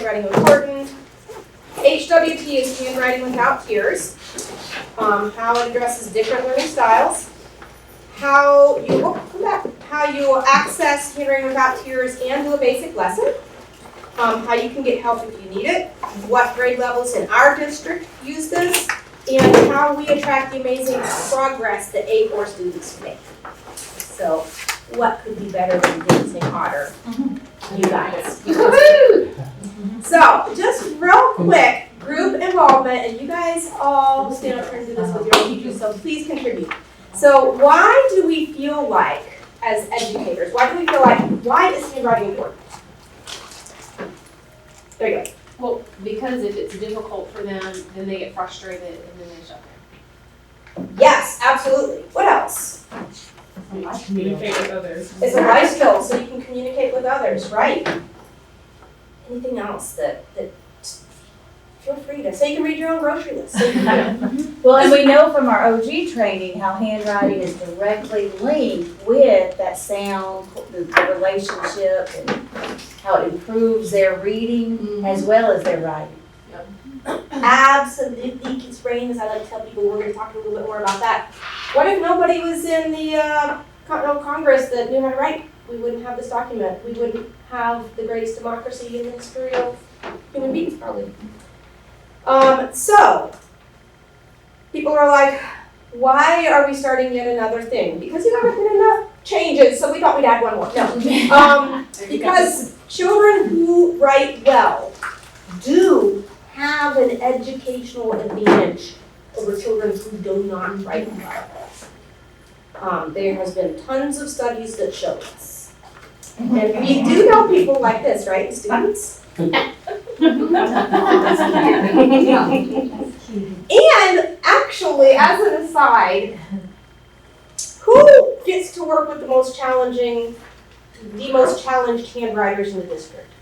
handwriting important? HWT is handwriting without tears. How it addresses different learning styles. How you access handwriting without tears and do a basic lesson. How you can get help if you need it. What grade levels in our district use this. And how we attract the amazing progress that A4 students make. So, what could be better than dancing hotter? You guys. So, just real quick, group involvement, and you guys all stand up here and do this with your teachers, so please contribute. So, why do we feel like, as educators, why is handwriting important? There you go. Well, because if it's difficult for them, then they get frustrated and then they shut down. Yes, absolutely. What else? Communicate with others. It's a life skill, so you can communicate with others, right? Anything else that feel free to. So you can read your own grocery list. So Well, and we know from our OG training how handwriting is directly linked with that sound, the relationship, and how it improves their reading as well as their writing. Absolutely, kids' brains. I like to tell people we're going to talk a little bit more about that. What if nobody was in the Continental Congress that knew how to write? We wouldn't have this document. We wouldn't have the greatest democracy in the history of human beings, probably. So, people are like, why are we starting yet another thing? Because you haven't been enough changes, so we thought we'd add one more. No. Because children who write well do have an educational advantage over children who do not write well. There has been tons of studies that show this. And we do know people like this, right, students? And actually, as an aside, who gets to work with the most challenged handwriters in the district?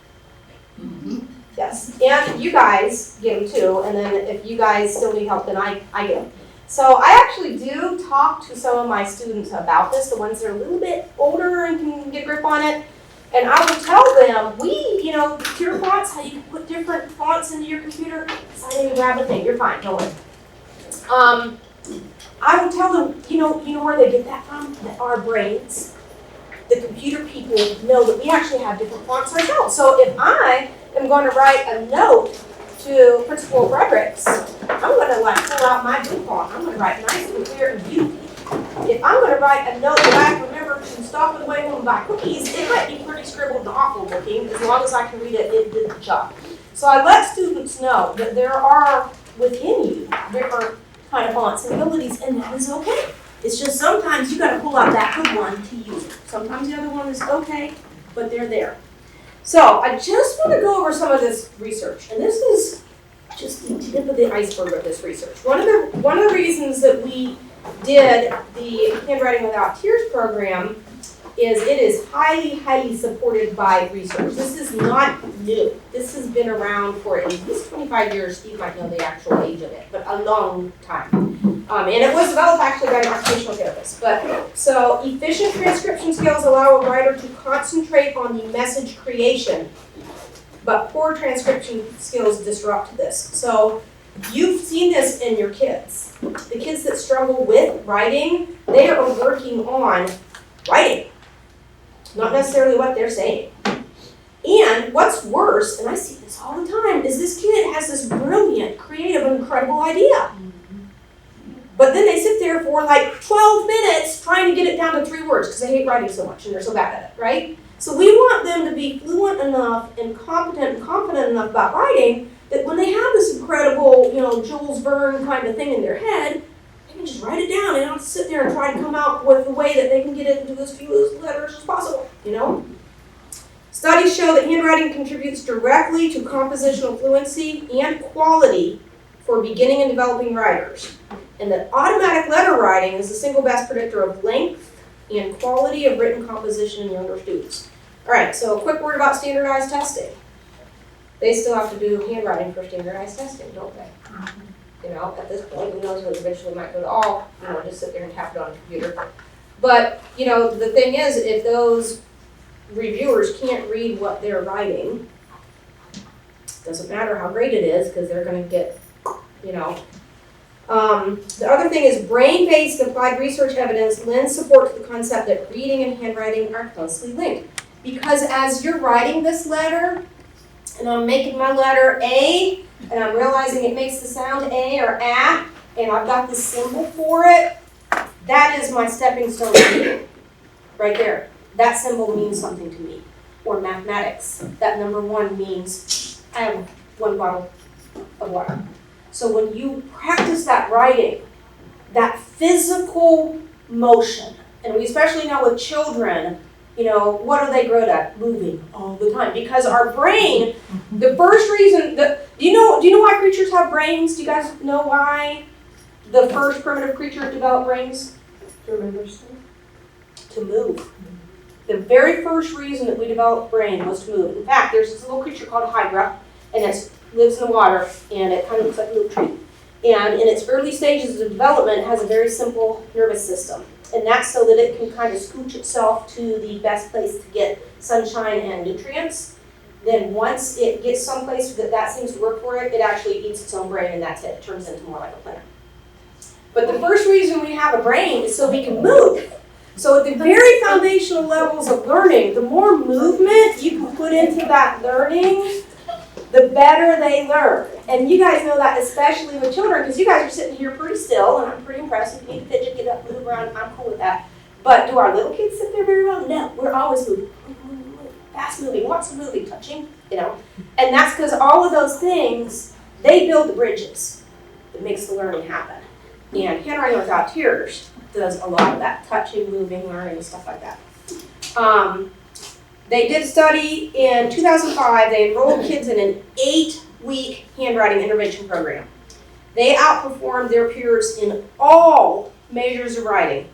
Yes, and you guys get them too, and then if you guys still need help, then I get them. So I actually do talk to some of my students about this, the ones that are a little bit older and can get a grip on it. And I will tell them, computer fonts, how you can put different fonts into your computer. So I didn't grab a thing, you're fine, don't worry. I will tell them, you know where they get that from? Our brains. The computer people know that we actually have different fonts ourselves. So if I am going to write a note to Principal Fredericks, I'm going to pull out my blue font. I'm going to write nice and clear and beautiful. If I'm going to write a note that I have to remember to stop on the way home and buy cookies, it might be pretty scribbled and awful looking. As long as I can read it, it did the job. So I let students know that there are within you different kind of fonts and abilities, and that is okay. It's just sometimes you got to pull out that good one to use it. Sometimes the other one is okay, but they're there. So I just want to go over some of this research, and this is just the tip of the iceberg of this research. One of the reasons that we did the Handwriting Without Tears program is it is highly, highly supported by research. This is not new. This has been around for at least 25 years. Steve might know the actual age of it, but a long time. And it was developed actually by an occupational therapist. So efficient transcription skills allow a writer to concentrate on the message creation, but poor transcription skills disrupt this. So you've seen this in your kids. The kids that struggle with writing, they are working on writing, not necessarily what they're saying. And what's worse, and I see this all the time, is this kid has this brilliant, creative, incredible idea. But then they sit there for like 12 minutes trying to get it down to 3 words because they hate writing so much and they're so bad at it, right? So we want them to be fluent enough and competent and confident enough about writing that when they have this incredible, Jules Verne kind of thing in their head, they can just write it down and not sit there and try to come out with a way that they can get it into as few letters as possible, Studies show that handwriting contributes directly to compositional fluency and quality for beginning and developing writers, and that automatic letter writing is the single best predictor of length and quality of written composition in younger students. All right, so a quick word about standardized testing. They still have to do handwriting for standardized testing, don't they? At this point, who knows, eventually might go to all, just sit there and tap it on a computer. But, the thing is, if those reviewers can't read what they're writing, Doesn't matter how great it is, because they're gonna get, you know. The other thing is brain-based applied research evidence lends support to the concept that reading and handwriting are closely linked. Because as you're writing this letter, and I'm making my letter A, and I'm realizing it makes the sound A or A, and I've got this symbol for it, that is my stepping stone to reading, right there. That symbol means something to me. Or mathematics, that number 1 means I have 1 bottle of water. So when you practice that writing, that physical motion, and we especially know with children, you know, what are they good at? Moving all the time. Because our brain, the first reason, do you know why creatures have brains? Do you guys know why the first primitive creatures developed brains? Do you remember? To move. The very first reason that we developed brain was to move. In fact, there's this little creature called a hydra, and it lives in the water, and it kind of looks like a little tree. And in its early stages of development, it has a very simple nervous system. And that's so that it can kind of scooch itself to the best place to get sunshine and nutrients. Then once it gets someplace that seems to work for it, it actually eats its own brain, and that's it. It turns into more like a plant. But the first reason we have a brain is so we can move. So at the very foundational levels of learning, the more movement you can put into that learning, the better they learn. And you guys know that especially with children, because you guys are sitting here pretty still, and I'm pretty impressed. If you need to fidget, get up, move around, I'm cool with that. But do our little kids sit there very well? No, we're always moving. Fast moving, lots of moving, touching, you know. And that's because all of those things, they build the bridges that makes the learning happen. And handwriting without tears does a lot of that, touching, moving, learning, and stuff like that. They did a study in 2005. They enrolled kids in an 8-week handwriting intervention program. They outperformed their peers in all measures of writing,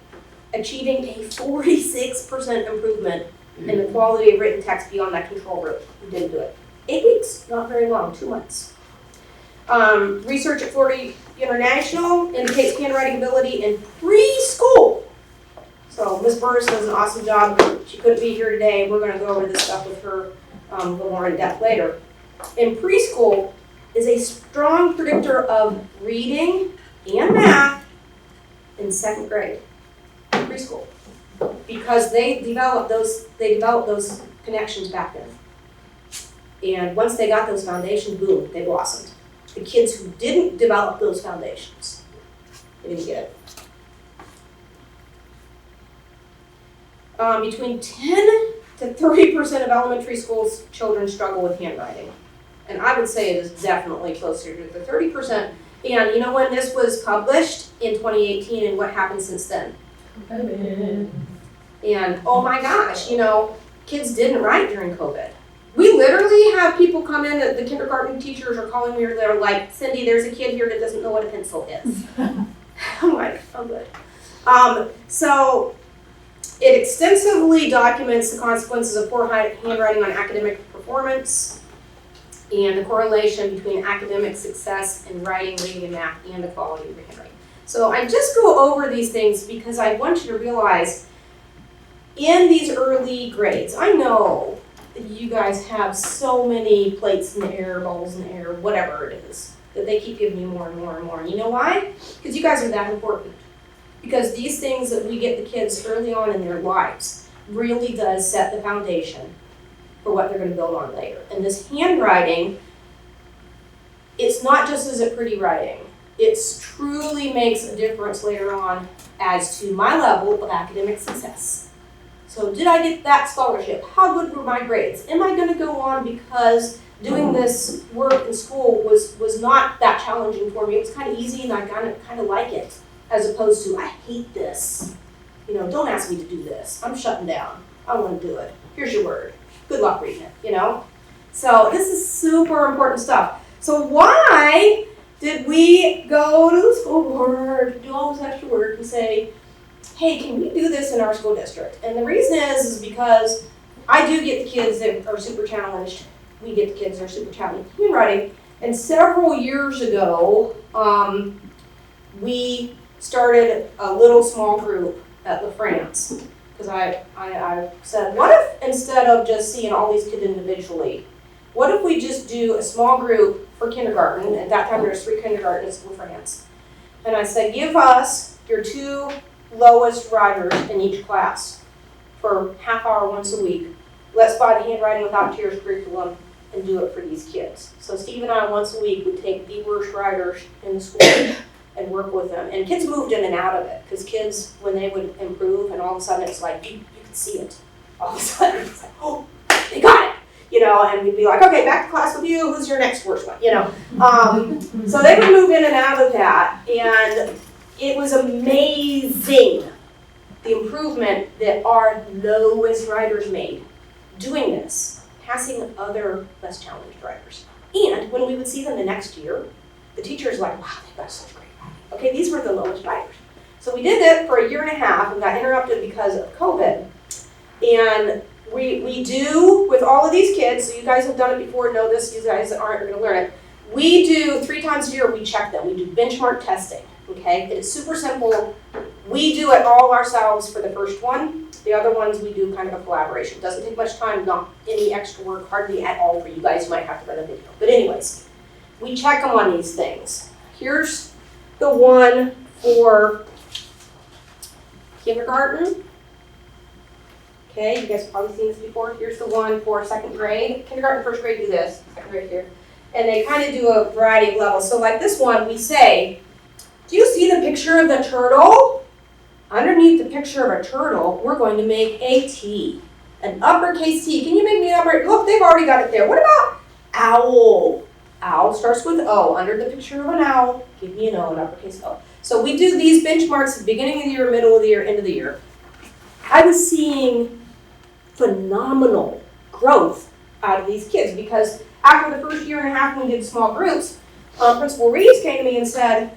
achieving a 46% improvement in the quality of written text beyond that control group who didn't do it. 8 weeks, not very long, 2 months. Research at Florida International indicates handwriting ability in preschool. So Ms. Burris does an awesome job. She couldn't be here today. We're going to go over this stuff with her a little more in depth later. In preschool is a strong predictor of reading and math in 2nd grade. Preschool. Because they developed those connections back then. And once they got those foundations, boom, they blossomed. The kids who didn't develop those foundations, they didn't get it. Between 10 to 30% of elementary school children struggle with handwriting. And I would say it is definitely closer to the 30%. And you know when this was published? In 2018, and what happened since then? And oh my gosh, you know, kids didn't write during COVID. We literally have people come in, the kindergarten teachers are calling me, they're like, Cindy, there's a kid here that doesn't know what a pencil is. I'm like, oh good. So it extensively documents the consequences of poor handwriting on academic performance and the correlation between academic success in writing, reading, and math and the quality of your handwriting. So I just go over these things because I want you to realize in these early grades, I know you guys have so many plates in the air, balls in the air, whatever it is, that they keep giving you more and more and more. And you know why? Because you guys are that important. Because these things that we get the kids early on in their lives really does set the foundation for what they're going to build on later. And this handwriting, it's not just as a pretty writing. It truly makes a difference later on as to my level of academic success. So did I get that scholarship? How good were my grades? Am I going to go on because doing this work in school was not that challenging for me? It was kind of easy and I kind of like it, as opposed to I hate this. You know, don't ask me to do this. I'm shutting down. I want to do it. Here's your word. Good luck reading it, you know? So this is super important stuff. So why did we go to the school board, do all this extra work and say, hey, can we do this in our school district? And the reason is because I do get the kids that are super challenged. We get the kids that are super challenged in handwriting. And several years ago, we started a little small group at La France. Because I said, what if instead of just seeing all these kids individually what if we just do a small group for kindergarten? At that time, there's 3 kindergartens in France. And I said, give us your 2 lowest riders in each class for half hour once a week. Let's buy the Handwriting Without Tears curriculum and do it for these kids. So Steve and I, once a week, would take the worst riders in the school and work with them. And kids moved in and out of it, because kids, when they would improve, and all of a sudden it's like, you could see it. All of a sudden it's like, oh, they got it. And we'd be like, okay, back to class with you, who's your next worst one, So they would move in and out of that, and it was amazing, the improvement that our lowest riders made doing this, passing other less challenged riders. And when we would see them the next year, the teachers were like, wow, they've got such great riding. Okay, these were the lowest riders. So we did it for a year and a half and got interrupted because of COVID. And we do, with all of these kids, so you guys have done it before, know this, you guys aren't going to learn it. We do 3 times a year, we check them. We do benchmark testing, okay? It is super simple. We do it all ourselves for the first one. The other ones we do kind of a collaboration. Doesn't take much time, not any extra work, hardly at all for you guys. You might have to run a video. But anyways, we check them on these things. Here's the one for kindergarten. Okay, you guys have probably seen this before. Here's the one for 2nd grade. Kindergarten, 1st grade do this, 2nd grade here. And they kind of do a variety of levels. So like this one, we say, do you see the picture of the turtle? Underneath the picture of a turtle, we're going to make a T, an uppercase T. Can you make me an uppercase? Look, they've already got it there. What about owl? Owl starts with O. Under the picture of an owl, give me an O, an uppercase O. So we do these benchmarks at the beginning of the year, middle of the year, end of the year. I was seeing phenomenal growth out of these kids, because after the first year and a half when we did small groups, Principal Reeves came to me and said,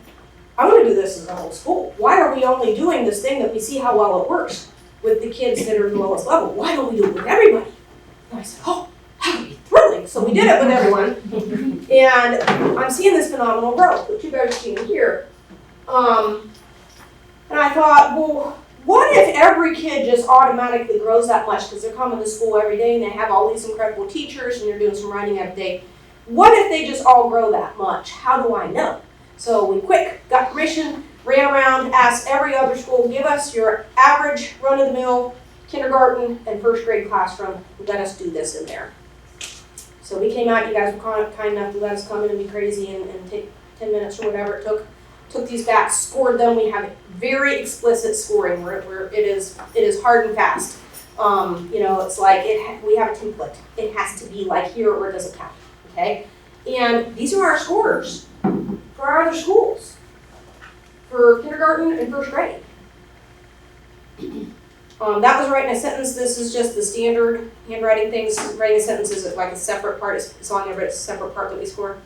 I want to do this as a whole school. Why are we only doing this thing that we see how well it works with the kids that are the lowest level? Why don't we do it with everybody? And I said, oh, that would be thrilling. So we did it with everyone. And I'm seeing this phenomenal growth, which you guys are seeing here. And I thought, well, what if every kid just automatically grows that much because they're coming to school every day and they have all these incredible teachers and they're doing some writing every day? What if they just all grow that much? How do I know? So we got permission, ran around, asked every other school, give us your average run-of-the-mill kindergarten and 1st grade classroom. Let us do this in there. So we came out, you guys were kind enough to let us come in and be crazy and take 10 minutes or whatever it took. Took these back, scored them. We have very explicit scoring where it is hard and fast. It's like we have a template. It has to be like here or it doesn't count. Okay? And these are our scores for our other schools for kindergarten and 1st grade. That was writing a sentence. This is just the standard handwriting things. Writing a sentence is like a separate part. It's on there, but it's a separate part that we score.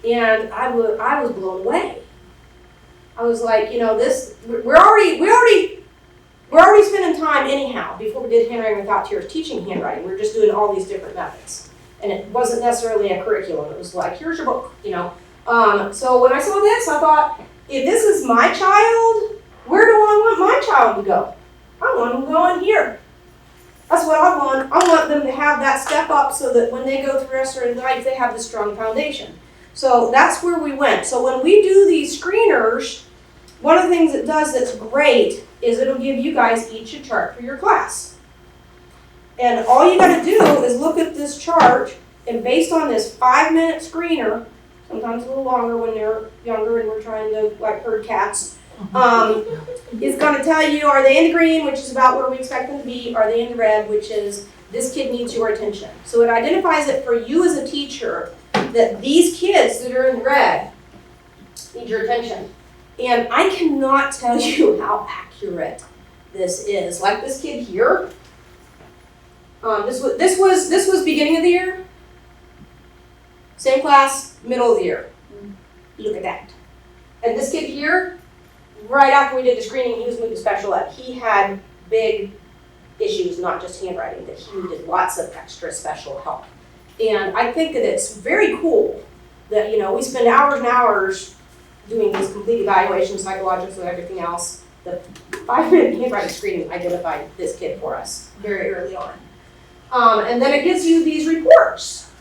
And I was blown away. I was like, we're already spending time anyhow before we did Handwriting Without Tears teaching handwriting. We were just doing all these different methods. And it wasn't necessarily a curriculum. It was like, here's your book, So when I saw this, I thought, if this is my child, where do I want my child to go? I want them going here. That's what I want. I want them to have that step up so that when they go through the rest of their life, they have the strong foundation. So that's where we went. So when we do these screeners, one of the things it does that's great is it'll give you guys each a chart for your class. And all you got to do is look at this chart, and based on this 5-minute screener, sometimes a little longer when they're younger and we're trying to herd cats, is going to tell you, are they in the green, which is about where we expect them to be, are they in the red, which is this kid needs your attention. So it identifies it for you as a teacher that these kids that are in red need your attention. And I cannot tell you how accurate this is. Like this kid here, this was beginning of the year, same class, middle of the year. Look at that. And this kid here, right after we did the screening, he was moved to special ed. He had big issues, not just handwriting, that he needed lots of extra special help. And I think that it's very cool that, we spend hours and hours doing these complete evaluations, psychological and everything else. The 5-minute handwriting screening identified this kid for us very early on. And then it gives you these reports.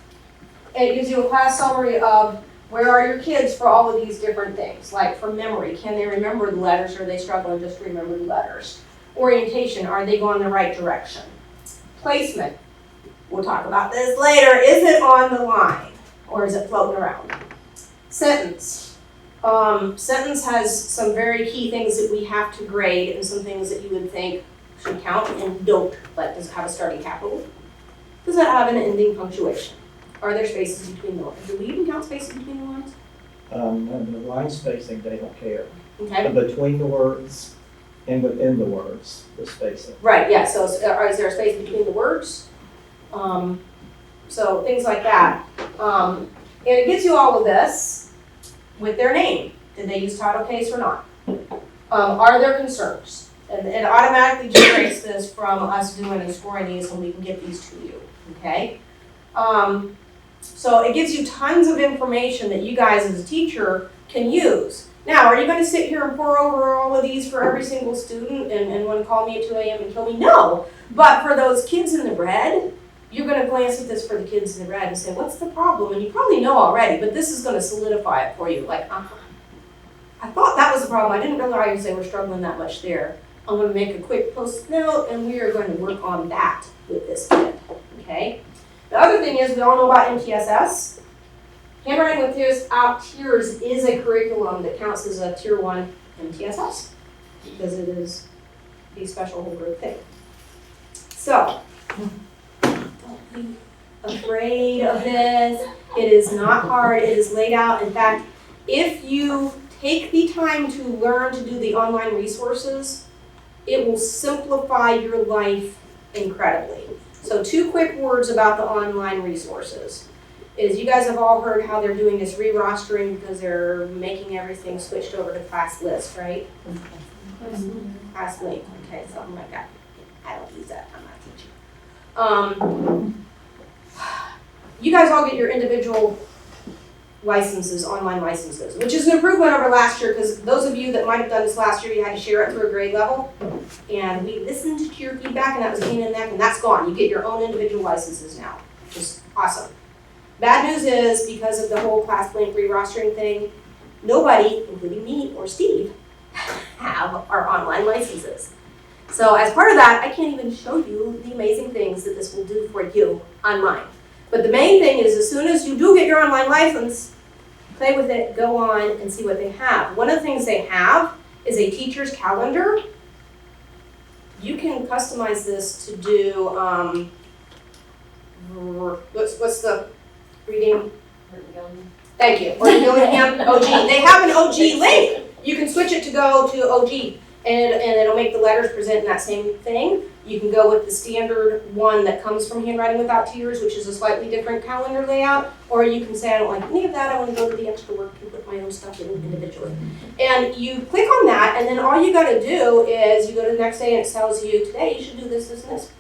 It gives you a class summary of where are your kids for all of these different things, like for memory, can they remember the letters or are they struggling just to remember the letters? Orientation, are they going the right direction? Placement, we'll talk about this later, is it on the line or is it floating around? Sentence. Sentence has some very key things that we have to grade and some things that you would think should count and don't. Like, does it have a starting capital? Does it have an ending punctuation? Are there spaces between the lines? Do we even count spaces between the lines? And the line spacing, they don't care. Okay. Between the words and within the words, the spacing. Right, yeah, so is there a space between the words? So things like that. And it gives you all of this with their name. Did they use title case or not? Are there concerns? And it automatically generates this from us doing and scoring these so we can get these to you, okay? So it gives you tons of information that you guys as a teacher can use. Now, are you going to sit here and pour over all of these for every single student and want to call me at 2 a.m. and kill me? No. But for those kids in the red, you're going to glance at this for the kids in the red and say, what's the problem? And you probably know already, but this is going to solidify it for you. Like, I thought that was the problem. I didn't realize they were struggling that much there. I'm going to make a quick post note, and we are going to work on that with this kid, okay? The other thing is, we all know about MTSS. Handwriting with Tiers is a curriculum that counts as a Tier 1 MTSS because it is a special whole group thing. So, don't be afraid of this. It is not hard. It is laid out. In fact, if you take the time to learn to do the online resources, it will simplify your life incredibly. So 2 quick words about the online resources is you guys have all heard how they're doing this re-rostering because they're making everything switched over to class list, right? Class link, okay, something like that. I don't use that, I'm not teaching. You guys all get your individual licenses, online licenses, which is an improvement over last year because those of you that might have done this last year, you had to share it through a grade level. And we listened to your feedback and that was a pain in the neck and that's gone. You get your own individual licenses now, which is awesome. Bad news is because of the whole class link re-rostering thing, nobody, including me or Steve, have our online licenses. So as part of that, I can't even show you the amazing things that this will do for you online. But the main thing is as soon as you do get your online license, play with it, go on and see what they have. One of the things they have is a teacher's calendar. You can customize this to do, what's the reading? Thank you. Or Gillingham OG. They have an OG link. You can switch it to go to OG and it'll make the letters present in that same thing. You can go with the standard one that comes from Handwriting Without Tears, which is a slightly different calendar layout, or you can say, I don't like any of that, I want to go to the extra work and put my own stuff in individually. And you click on that, and then all you got to do is you go to the next day and it tells you, today you should do this, this, and this.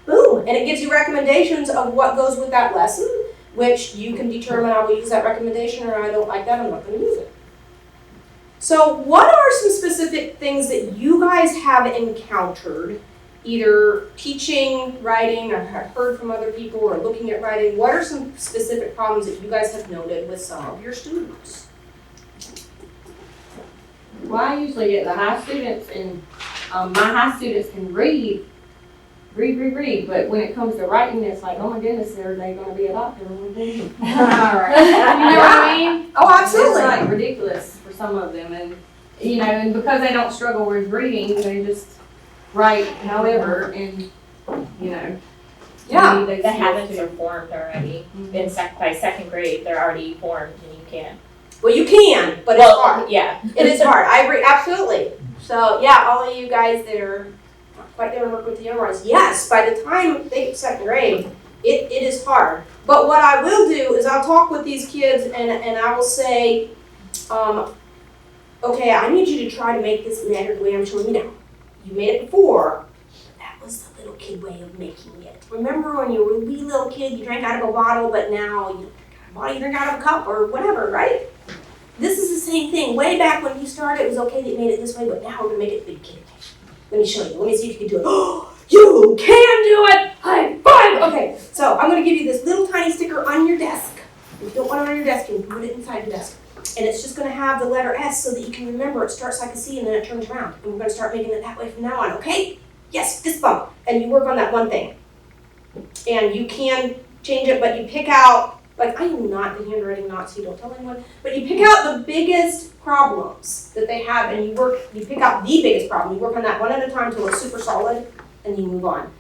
Boom! And it gives you recommendations of what goes with that lesson, which you can determine, I will use that recommendation, or I don't like that, I'm not going to use it. So what are some specific things that you guys have encountered either teaching, writing, or have heard from other people, or looking at writing? What are some specific problems that you guys have noted with some of your students? Well, I usually get the high students, and my high students can read, but when it comes to writing, it's like, oh my goodness, are they going to be a doctor? You know what I mean? Oh, absolutely. It's like ridiculous for some of them, and you know, and because they don't struggle with reading, they just write however, and you know. Yeah. They The habits are formed already. In by second grade, they're already formed, and you can't. Well, you can, but it's hard. Yeah. It is hard. I agree, absolutely. So, yeah, all of you guys that are not quite there and work with the young ones, yes, by the time they get second grade, it is hard. But what I will do is I'll talk with these kids and I will say, okay, I need you to try to make this letter the way I'm showing you now. You made it before. That was the little kid way of making it. Remember when you were a wee little kid, you drank out of a bottle, but now you drink out of a cup or whatever, right? This is the same thing. Way back when you started, it was okay that you made it this way, but now we're gonna make it big kid. Let me show you. Let me see if you can do it. Oh, you can do it! High five! Okay, so I'm gonna give you this little tiny sticker on your desk. have the letter S so that you can remember it starts like a C and then it turns around. And we're gonna start making it that way from now on, okay? Yes, fist bump. And you work on that one thing. And you can change it, but you pick out, like I am not the handwriting Nazi, don't tell anyone, but you pick out the biggest problems that they have and you pick out the biggest problem. You work on that one at a time till it's super solid and you move on.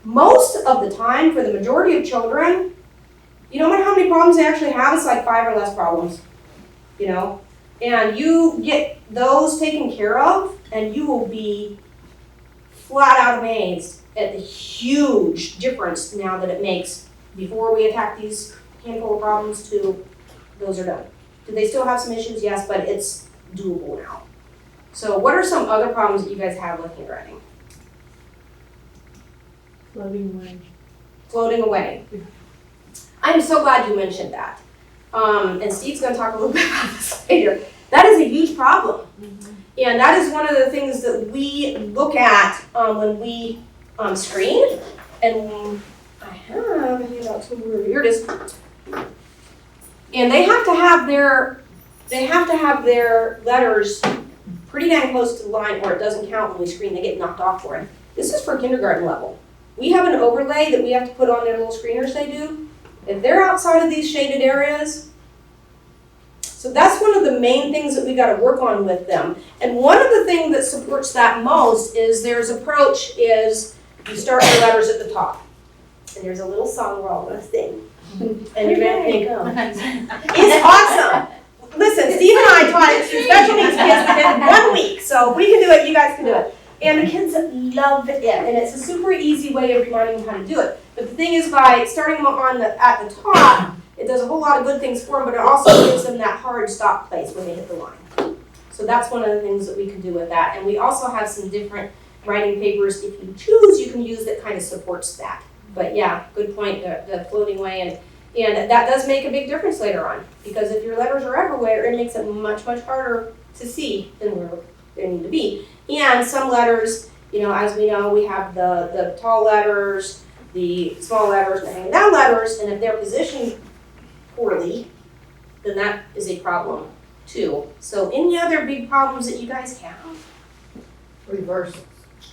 Most of the time, for the majority of children, you know how many problems they actually have? It's like 5 or less problems, you know? And you get those taken care of and you will be flat out amazed at the huge difference now that it makes before we attack these handful of problems to those are done. Do they still have some issues? Yes, but it's doable now. So what are some other problems that you guys have with handwriting? Floating away. I'm so glad you mentioned that. And Steve's gonna talk a little bit about this later. That is a huge problem. And that is one of the things that we look at when we screen. And I have a handout somewhere. Here it is. And they have to have their letters pretty dang close to the line or it doesn't count when we screen. They get knocked off for it. This is for kindergarten level. We have an overlay that we have to put on their little screeners they do. If they're outside of these shaded areas, so that's one of the main things that we got to work on with them. And one of the things that supports that most is there's approach is you start your letters at the top. And there's a little song we're all going to sing. And you're going to think, oh, it's awesome. Listen, Steve and I taught it to special needs kids within 1 week. So if we can do it, you guys can do it. And the kids love it. And it's a super easy way of reminding them how to do it. But the thing is, by starting them at the top, it does a whole lot of good things for them, but it also gives them that hard stop place when they hit the line. So that's one of the things that we can do with that. And we also have some different writing papers, if you choose, you can use that kind of supports that. But yeah, good point, the floating away. And that does make a big difference later on. Because if your letters are everywhere, it makes it much, much harder to see than where they need to be. And some letters, as we know, we have the tall letters, the small letters, and the hanging down letters, and if they're positioned poorly, then that is a problem too. So any other big problems that you guys have?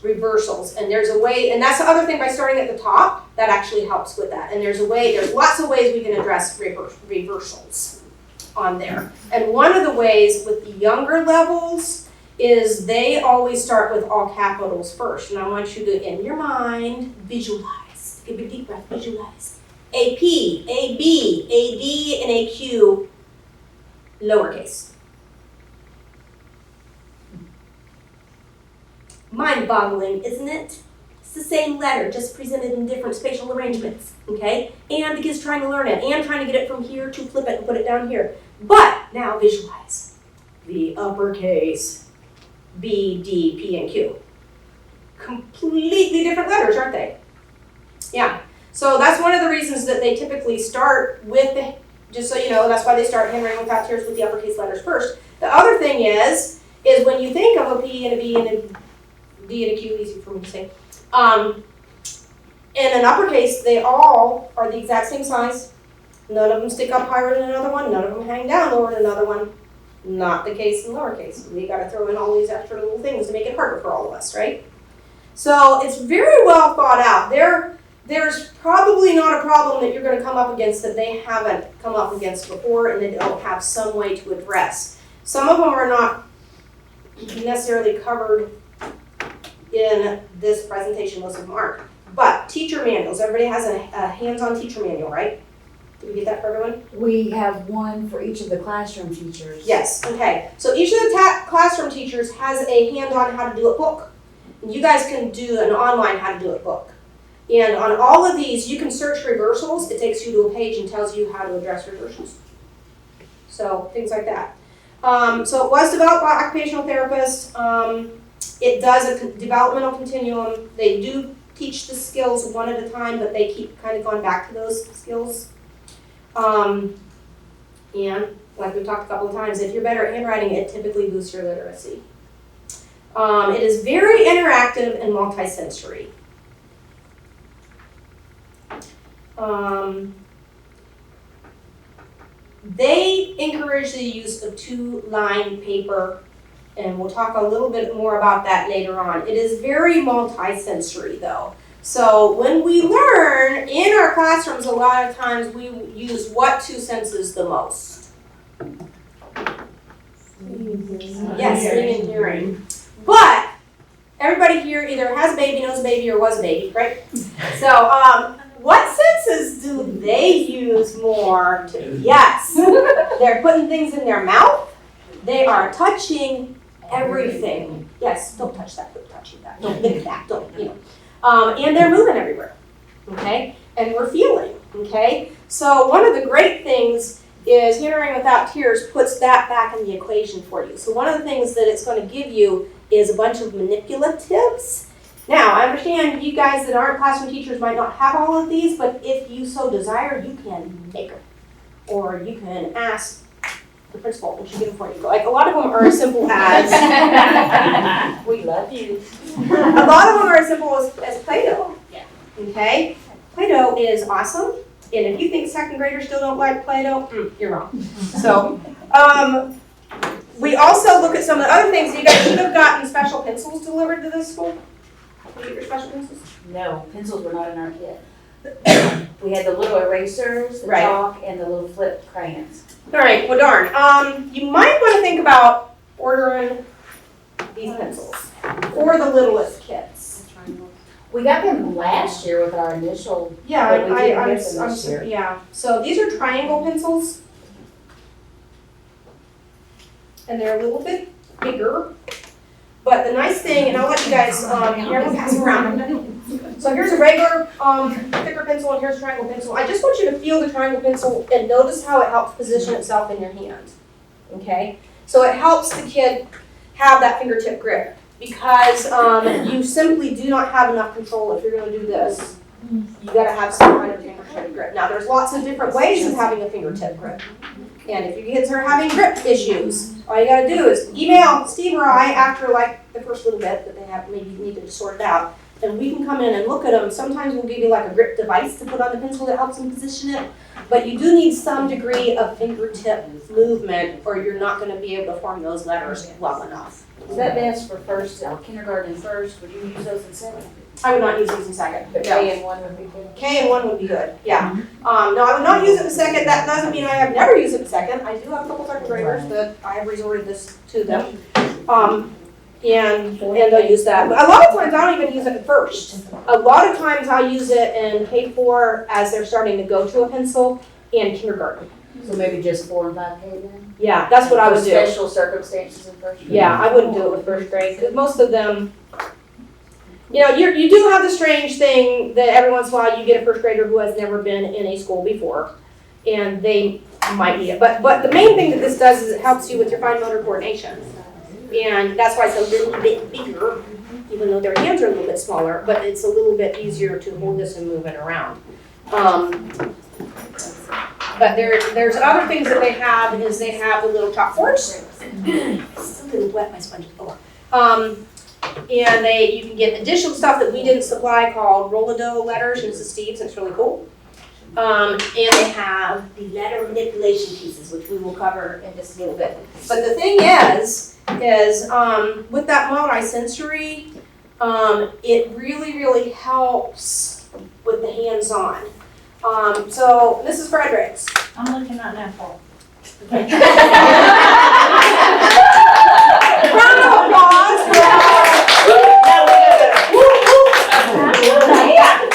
Reversals. And there's a way, and that's the other thing, by starting at the top, that actually helps with that. And there's lots of ways we can address reversals on there. And one of the ways with the younger levels is they always start with all capitals first. And I want you to, in your mind, visualize. Take a big deep breath, visualize. AP, AB, AD, and AQ, lowercase. Mind-boggling, isn't it? It's the same letter, just presented in different spatial arrangements, okay? And the kid's trying to learn it, and trying to get it from here to flip it and put it down here. But now visualize the uppercase B, D, P, and Q. Completely different letters, aren't they? Yeah. So that's one of the reasons that they typically start with, just so you know, that's why they start handwriting without tears with the uppercase letters first. The other thing is when you think of a P and a B and a D and a Q, easy for me to say, in an uppercase, they all are the exact same size. None of them stick up higher than another one. None of them hang down lower than another one. Not the case in lowercase. We got to throw in all these extra little things to make it harder for all of us, right? So it's very well thought out. There's probably not a problem that you're going to come up against that they haven't come up against before and they don't have some way to address. Some of them are not necessarily covered in this presentation, most of them aren't. But teacher manuals, everybody has a hands-on teacher manual, right? Did we get that for everyone? We have one for each of the classroom teachers. Yes, okay. So each of the classroom teachers has a hands-on how to do it book. And you guys can do an online how to do it book. And on all of these, you can search reversals. It takes you to a page and tells you how to address reversals. So things like that. So it was developed by occupational therapists. It does a developmental continuum. They do teach the skills one at a time, but they keep kind of going back to those skills. And like we've talked a couple of times, if you're better at handwriting, it typically boosts your literacy. It is very interactive and multisensory. They encourage the use of 2-line paper, and we'll talk a little bit more about that later on. It is very multi-sensory though. So when we learn in our classrooms, a lot of times we use what 2 senses the most? Yes, seeing and hearing. But everybody here either has a baby, knows a baby, or was a baby, right? So what senses do they use more to? Yes, they're putting things in their mouth. They are touching everything. Yes, don't touch that, quit touching that. Don't lick that, don't, and they're moving everywhere, okay? And we're feeling, okay? So one of the great things is Handwriting Without Tears puts that back in the equation for you. So one of the things that it's going to give you is a bunch of manipulatives. Now, I understand you guys that aren't classroom teachers might not have all of these, but if you so desire, you can make them. Or you can ask the principal and she'll get them for you. Like, a lot of them are as simple as, We love you. a lot of them are as simple as Play-Doh. Yeah. Okay? Play-Doh is awesome. And if you think second graders still don't like Play-Doh, you're wrong. So, we also look at some of the other things. You guys should have gotten special pencils delivered to this school. Did you get your special pencils? No, pencils were not in our kit. We had the little erasers, the Right. chalk, and the little flip crayons. All right, well darn. You might want to think about ordering these pencils for the littlest kids. We got them last year with our initial, Yeah, But we didn't get them this year. yeah. So these are triangle pencils. And they're a little bit bigger. But the nice thing, and I'll let you guys, here I'm gonna pass them around. So here's a regular, thicker pencil, and here's a triangle pencil. I just want you to feel the triangle pencil and notice how it helps position itself in your hand. Okay? So it helps the kid have that fingertip grip because you simply do not have enough control if you're gonna do this. You gotta have some kind of fingertip grip. Now there's lots of different ways of having a fingertip grip. And if your kids are having grip issues, all you gotta do is email Steve or I after like the first little bit that they have maybe needed to sort it out. And we can come in and look at them. Sometimes we'll give you like a grip device to put on the pencil that helps them position it. But you do need some degree of fingertip movement or you're not gonna be able to form those letters well enough. is that best for first, kindergarten and first? Would you use those in second? I would not use these in second. But K and 1 would be good. K and 1 would be good, yeah. No, I would not use it in second. That doesn't mean I have never used it in second. I do have a couple second graders that I have resorted this to them. And they'll use that. But a lot of times I don't even use it at first. A lot of times I use it in K4 as they're starting to go to a pencil and kindergarten. So maybe just 4 and 5K then? Yeah, that's what I would For do. special circumstances in first grade? Yeah, I wouldn't do it with first grade because most of them, you do have the strange thing that every once in a while you get a first grader who has never been in a school before and they might need it. But the main thing that this does is it helps you with your fine motor coordination. And that's why it's a little bit bigger, even though their hands are a little bit smaller, but it's a little bit easier to hold this and move it around. But there's other things that they have is they have the little chalkboards. It's a little wet, my sponge is full. And you can get additional stuff that we didn't supply called Rolodeau letters, and this is Steve's, and it's really cool. And they have the letter manipulation pieces, which we will cover in just a little bit. But the thing is with that multi-sensory, it really, really helps with the hands-on. So Mrs. Fredericks. I'm looking at that for. Round of applause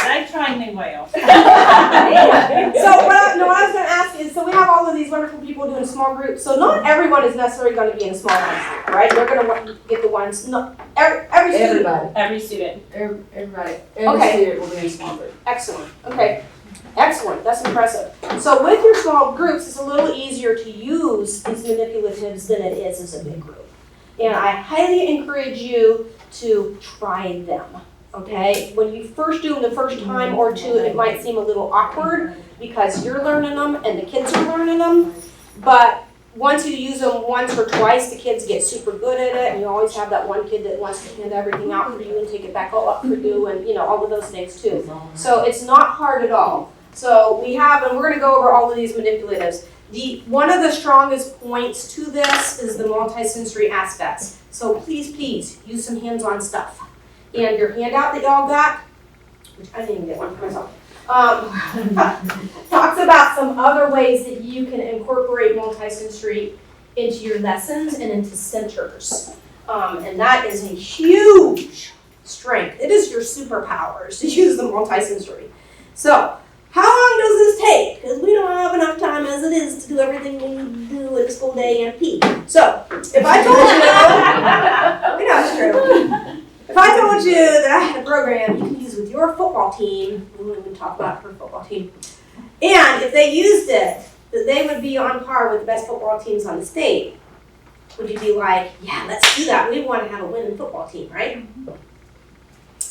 They trained me well. So what I was going to ask is, so we have all of these wonderful people doing small groups. So not everyone is necessarily going to be in a small group, right? They're going to get the ones. No, every student. Everybody. Every student. Everybody. Okay. Every student will be in a small group. Excellent. Okay. Excellent. That's impressive. So with your small groups, it's a little easier to use these manipulatives than it is as a big group. And I highly encourage you to try them. Okay? When you first do them the first time or two, it might seem a little awkward because you're learning them and the kids are learning them. But once you use them once or twice, the kids get super good at it. And you always have that one kid that wants to hand everything out for you and take it back all up for you and, all of those things too. So it's not hard at all. So we have, and we're going to go over all of these manipulatives. One of the strongest points to this is the multisensory aspects. So please use some hands-on stuff. And your handout that y'all got, which I didn't even get one for myself, talks about some other ways that you can incorporate multisensory into your lessons and into centers. And that is a huge strength. It is your superpowers to use the multisensory. So, how long does this take? Because we don't have enough time as it is to do everything we need to do in a school day and pee. So, if I told you, we know it's true. If I told you that I had a program you can use with your football team, we won't even talk about her football team, and if they used it, that they would be on par with the best football teams on the state, would you be like, yeah, let's do that. We want to have a winning football team, right?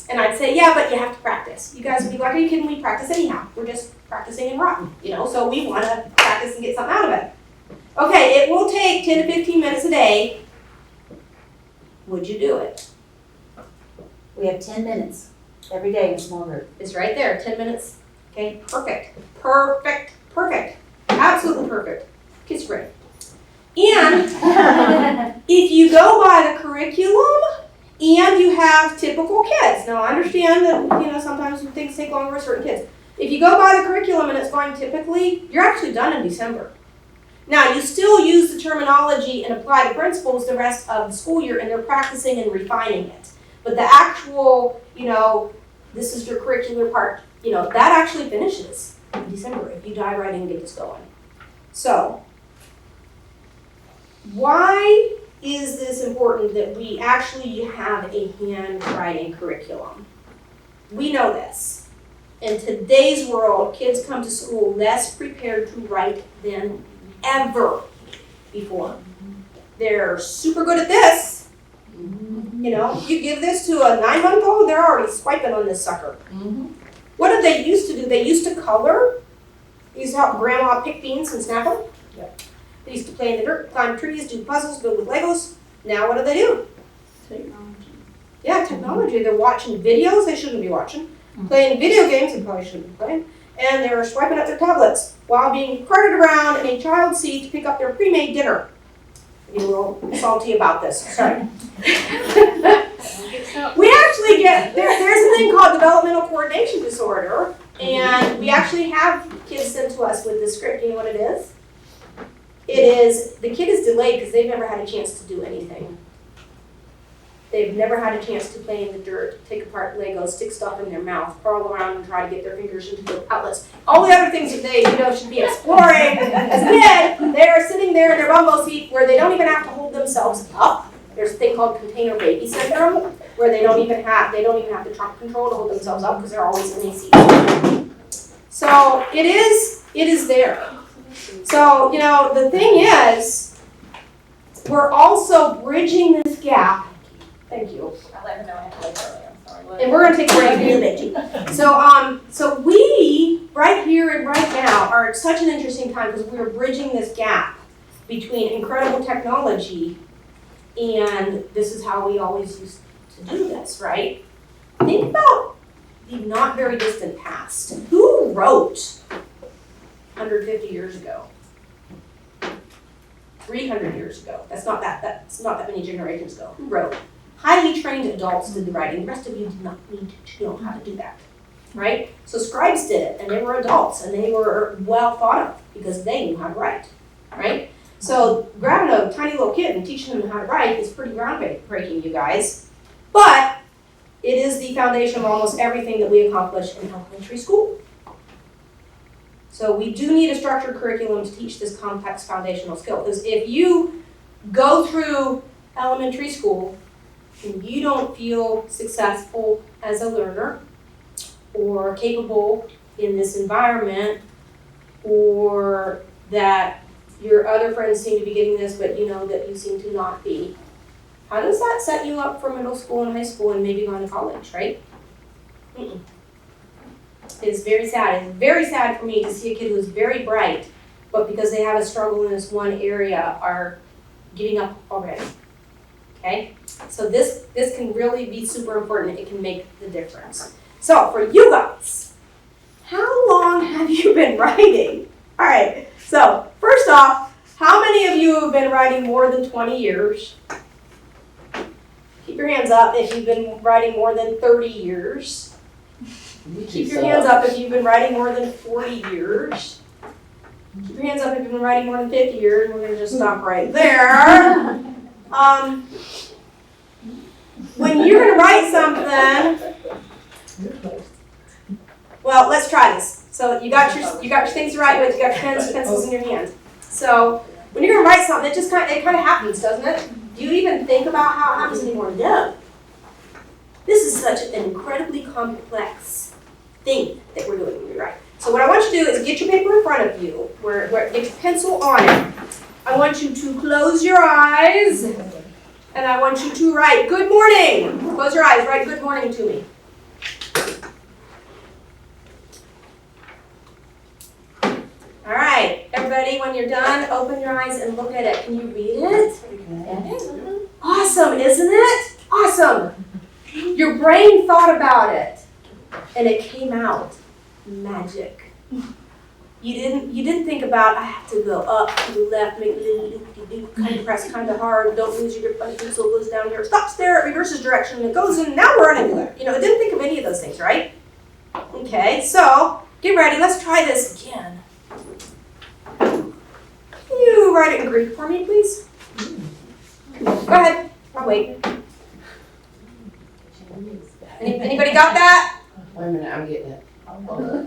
And I'd say, yeah, but you have to practice. You guys would be like, are you kidding me? Practice anyhow. We're just practicing and rotten, so we want to practice and get something out of it. Okay, it will take 10 to 15 minutes a day. Would you do it? We have 10 minutes every day in small group. It's right there, 10 minutes. Okay, perfect. Absolutely perfect. Kids great. And if you go by the curriculum and you have typical kids, now I understand that sometimes things take longer with certain kids. If you go by the curriculum and it's going typically, you're actually done in December. Now you still use the terminology and apply the principles the rest of the school year, and they're practicing and refining it. But the actual, this is your curricular part, that actually finishes in December if you dive right in and get this going. So, why is this important that we actually have a handwriting curriculum? We know this. In today's world, kids come to school less prepared to write than ever before. They're super good at this. You give this to a 9-month-old, they're already swiping on this sucker. What did they used to do? They used to color. They used to help grandma pick beans and snap them. Yep. They used to play in the dirt, climb trees, do puzzles, build with Legos. Now what do? Technology. Yeah, technology. They're watching videos they shouldn't be watching, playing video games they probably shouldn't be playing, and they're swiping up their tablets while being carted around in a child seat to pick up their pre-made dinner. I'm a little salty about this. Sorry. We actually there's a thing called developmental coordination disorder, and we actually have kids sent to us with this script. You know what it is? It is, the kid is delayed because they've never had a chance to do anything. They've never had a chance to play in the dirt, take apart Legos, stick stuff in their mouth, crawl around and try to get their fingers into the outlets. All the other things that they should be exploring as a kid, they're sitting there in their bumbo seat where they don't even have to hold themselves up. There's a thing called container baby syndrome where they don't even have the trunk control to hold themselves up because they're always in a seat. So it is there. So, the thing is, we're also bridging this gap. Thank you. I let her know I had to leave early, I'm sorry. And we're gonna take a break in a minute. So we, right here and right now, are at such an interesting time because we're bridging this gap between incredible technology and this is how we always used to do this, right? Think about the not very distant past. Who wrote 150 years ago? 300 years ago. That's not that many generations ago. Who wrote? Highly trained adults did the writing. The rest of you did not need to know how to do that, right? So scribes did it, and they were adults, and they were well thought of because they knew how to write, right? So grabbing a tiny little kid and teaching them how to write is pretty groundbreaking, you guys. But it is the foundation of almost everything that we accomplish in elementary school. So we do need a structured curriculum to teach this complex foundational skill. Because if you go through elementary school and you don't feel successful as a learner or capable in this environment, or that your other friends seem to be getting this but you know that you seem to not be, how does that set you up for middle school and high school and maybe going to college, right? It's very sad. It's very sad for me to see a kid who's very bright, but because they have a struggle in this one area are giving up already. Okay? So this can really be super important. It can make the difference. So for you guys, how long have you been writing? All right. So First off, how many of you have been writing more than 20 years? Keep your hands up if you've been writing more than 30 years. Keep your hands up if you've been writing more than 40 years. Keep your hands up if you've been writing more than 50 years. We're gonna just stop right there. When you're gonna write something, well, let's try this. So you got your things to write with. You got your pens, pencils in your hand. So when you're gonna write something, it kind of happens, doesn't it? Do you even think about how it happens anymore? No. This is such an incredibly complex thing that we're doing when we write. So what I want you to do is get your paper in front of you, get your pencil on it. I want you to close your eyes, and I want you to write, good morning. Close your eyes, write good morning to me. All right, everybody, when you're done, open your eyes and look at it. Can you read it? Awesome, isn't it? Awesome. Your brain thought about it, and it came out. Magic. You didn't think about, I have to go up to the left, make it kind of press kind of hard, don't lose your grip on the pencil, goes down here, stops there, it reverses direction, and it goes in, now we're running there. You know, it didn't think of any of those things, right? Okay, so get ready, let's try this again. Can you write it in Greek for me, please? Go ahead, I'll wait. Anybody got that? Wait a minute, I'm getting it.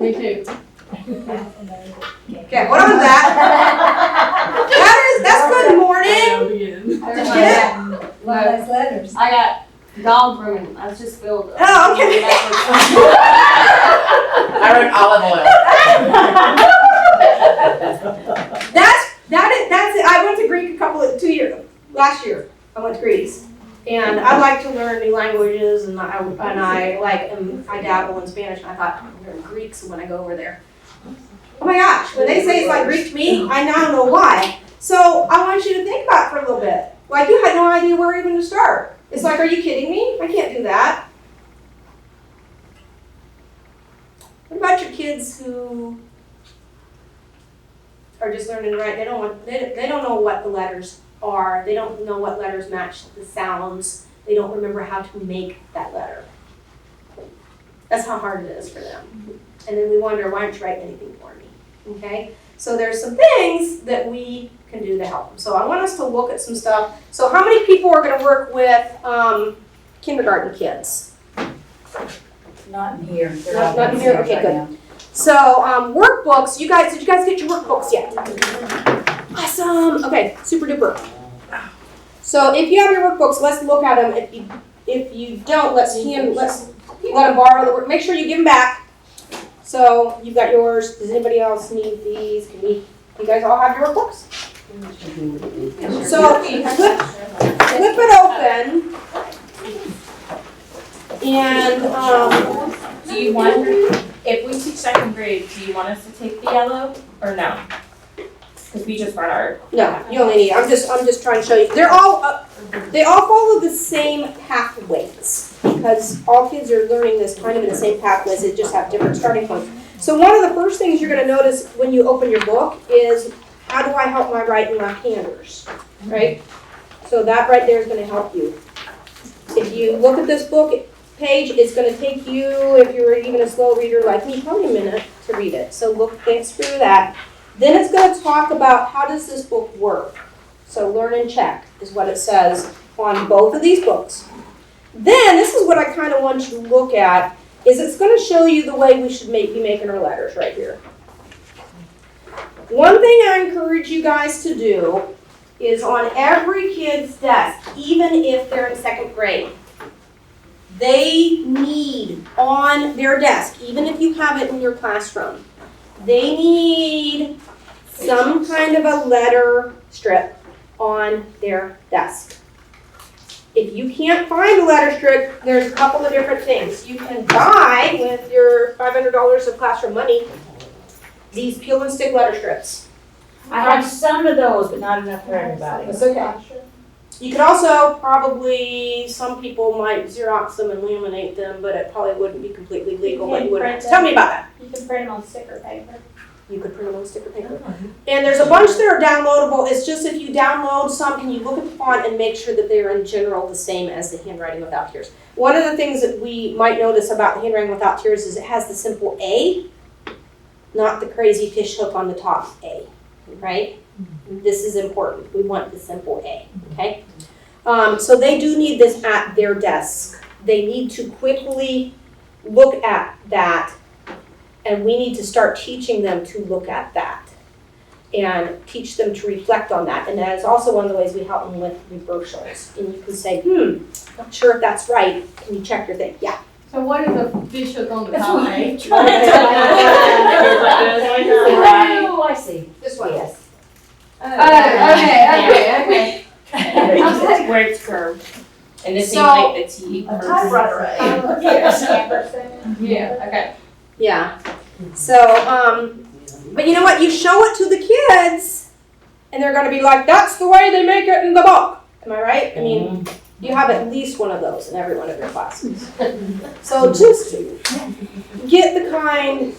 Me too. Okay, what was that? That's good morning. Did you get it? Nice letters. I got dog grooming. I was just filled. Oh, okay. I wrote olive oil. That's it. I went to Greek last year. I went to Greece. And I like to learn new languages, and I dabble in Spanish, and I thought, I'm going to learn Greek, so when I go over there. Oh my gosh, when they say it's like Greek to me, I now know why. So I want you to think about it for a little bit. Like, you had no idea where even to start. It's like, are you kidding me? I can't do that. What about your kids who are just learning to write? They don't know what the letters are. They don't know what letters match the sounds. They don't remember how to make that letter. That's how hard it is for them. And then we wonder, why aren't you writing anything for me? Okay? So there's some things that we can do to help them. So I want us to look at some stuff. So how many people are going to work with kindergarten kids? Not in here. They're Not all in here? Okay, right good. now. So workbooks, did you guys get your workbooks yet? Awesome. Okay, super duper. So if you have your workbooks, let's look at them. If you don't, let them borrow the work. Make sure you give them back. So you've got yours. Does anybody else need these? You guys all have your workbooks? So flip it open. And Do you want, if we teach second grade, do you want us to take the yellow or no? Because we just brought our. no, you only need. I'm just trying to show you. They're all they all follow the same pathways because all kids are learning this kind of in the same pathways. They just have different starting points. So one of the first things you're going to notice when you open your book is how do I help my right and left-handers, right? So that right there is going to help you. If you look at this book page, it's going to take you, if you're even a slow reader like me, probably a minute to read it. So think through that. Then it's going to talk about how does this book work. So learn and check is what it says on both of these books. Then this is what I kind of want you to look at is it's going to show you the way we should be making our letters right here. One thing I encourage you guys to do is on every kid's desk, even if they're in second grade, they need on their desk, even if you have it in your classroom, they need some kind of a letter strip on their desk. If you can't find a letter strip, there's a couple of different things. You can buy, with your $500 of classroom money, these peel and stick letter strips. I have some of those, but not enough for everybody. That's okay. You could also probably, some people might Xerox them and laminate them, but it probably wouldn't be completely legal. But you wouldn't. Tell me about that. You can print them on sticker paper. You could print them on sticker paper. And there's a bunch that are downloadable. It's just if you download some, can you look at the font and make sure that they are in general the same as the Handwriting Without Tears. One of the things that we might notice about the Handwriting Without Tears is it has the simple A, not the crazy fish hook on the top A, right? This is important. We want the simple A, okay? So they do need this at their desk. They need to quickly look at that, and we need to start teaching them to look at that and teach them to reflect on that. And that is also one of the ways we help them with reversals. And you can say, not sure if that's right. Can you check your thing? Yeah. So what is a fish hook on the That's top? what I'm Oh, I see. This one. Yes. Okay. Where it's curved. And this So- seems like the T. Yeah, okay. Yeah. So, but you know what? You show it to the kids, and they're going to be like, that's the way they make it in the book. Am I right? I mean, you have at least one of those in every one of your classes. So just get the kind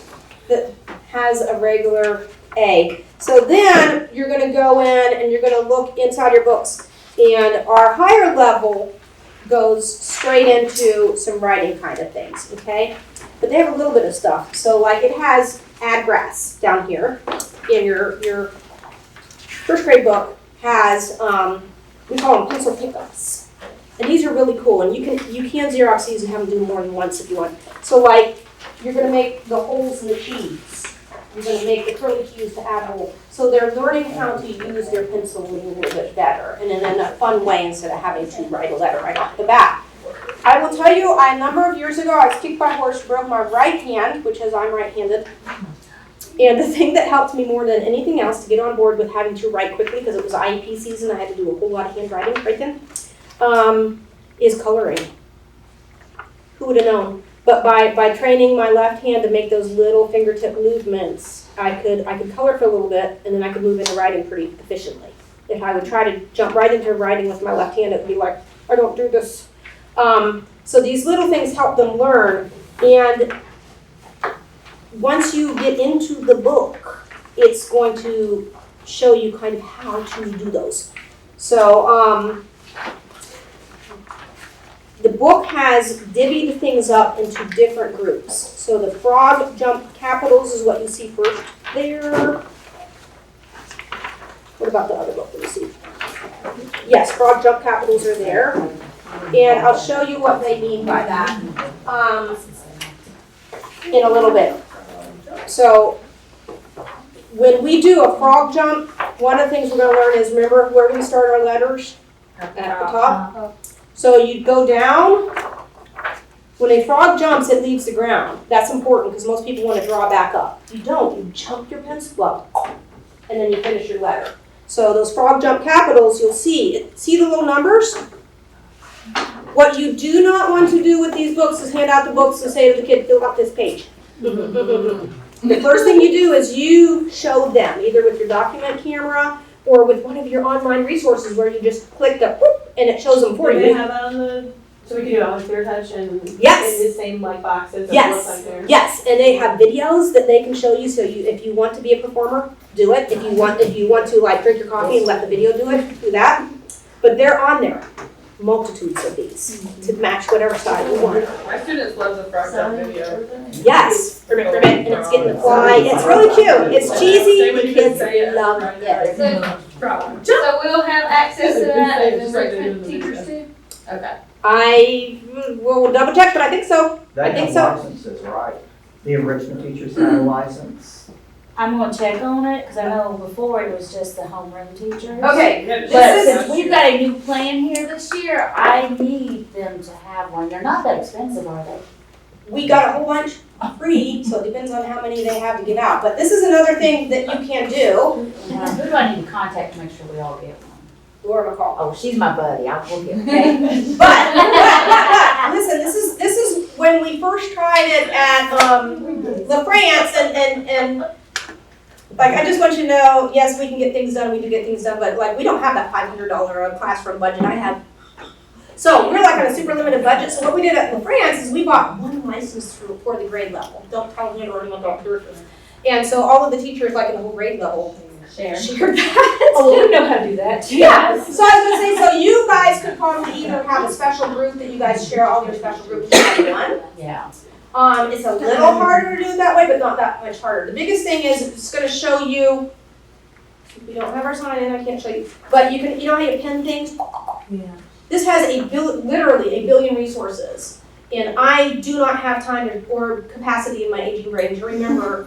that has a regular A. So then you're going to go in and you're going to look inside your books, and our higher level goes straight into some writing kind of things, okay? But they have a little bit of stuff. So like it has address down here in your first grade book has, we call them pencil pickups. And these are really cool, and you can Xerox these and have them do more than once if you want. So like, you're gonna make the holes in the keys. You're gonna make the curly keys to add hole. So they're learning how to use their pencil a little bit better, and in a fun way instead of having to write a letter right off the bat. I will tell you, a number of years ago, I was kicked by a horse, broke my right hand, which is I'm right-handed. And the thing that helped me more than anything else to get on board with having to write quickly, because it was IEP season, I had to do a whole lot of handwriting right then, is coloring. Who would have known? But by training my left hand to make those little fingertip movements, I could color for a little bit, and then I could move into writing pretty efficiently. If I would try to jump right into writing with my left hand, it would be like, I don't do this. So these little things help them learn, and once you get into the book, it's going to show you kind of how to do those. So the book has divvied things up into different groups. So the frog jump capitals is what you see first there. What about the other book? Let me see. Yes, frog jump capitals are there. And I'll show you what they mean by that in a little bit. So when we do a frog jump, one of the things we're going to learn is, remember where we start our letters? At the top. So you go down. When a frog jumps, it leaves the ground. That's important because most people want to draw back up. You don't. You jump your pencil up, and then you finish your letter. So those frog jump capitals, you'll see. See the little numbers? What you do not want to do with these books is hand out the books and say to the kid, fill out this page. The first thing you do is you show them, either with your document camera or with one of your online resources where you just click the whoop, and it shows them for Do they you. have that on the, so we can do it on Clear Touch and Yes. in the same like boxes that Yes. look like there? Yes, and they have videos that they can show you. So if you want to be a performer, do it. If you want to like drink your coffee and let the video do it, do that. But they're on there, multitudes of these to match whatever style you want. My students love the frog jump video. Yes, ribbit, ribbit, and it's getting the fly. It's really cute. It's cheesy. The kids love it. So we'll have access to that and then teachers too? Okay. I will double check, but I think so. They I think have so. licenses, right? The enrichment teachers have a license. I'm gonna check on it, cause I know before it was just the homeroom teachers. Okay, But this is, since we've got a new plan here this year, I need them to have one. They're not that expensive, are they? we got a whole bunch free, so it depends on how many they have to give out. But this is another thing that you can do. Who do I need to contact to make sure we all get one? Laura McCall. Oh, she's my buddy. I'll get one. Okay. But listen, this is when we first tried it at La France, and like I just want you to know, yes, we can get things done. We do get things done, but like we don't have that $500 classroom budget. I have. So we're like on a super limited budget. So what we did at La France is we bought one license for the grade level. Don't tell me or anyone don't do this. And so all of the teachers, like in the whole grade level, Share. shared that. Oh, we know how to do that too. Yeah, so I was gonna say, so you guys could probably either have a special group that you guys share all your special groups in one. Yeah. It's a little harder to do it that way, but not that much harder. The biggest thing is it's gonna show you, we don't have our sign in, I can't show you, but you can, you know how you pin things? Yeah. This has literally a billion resources. And I do not have time or capacity in my aging brain to remember.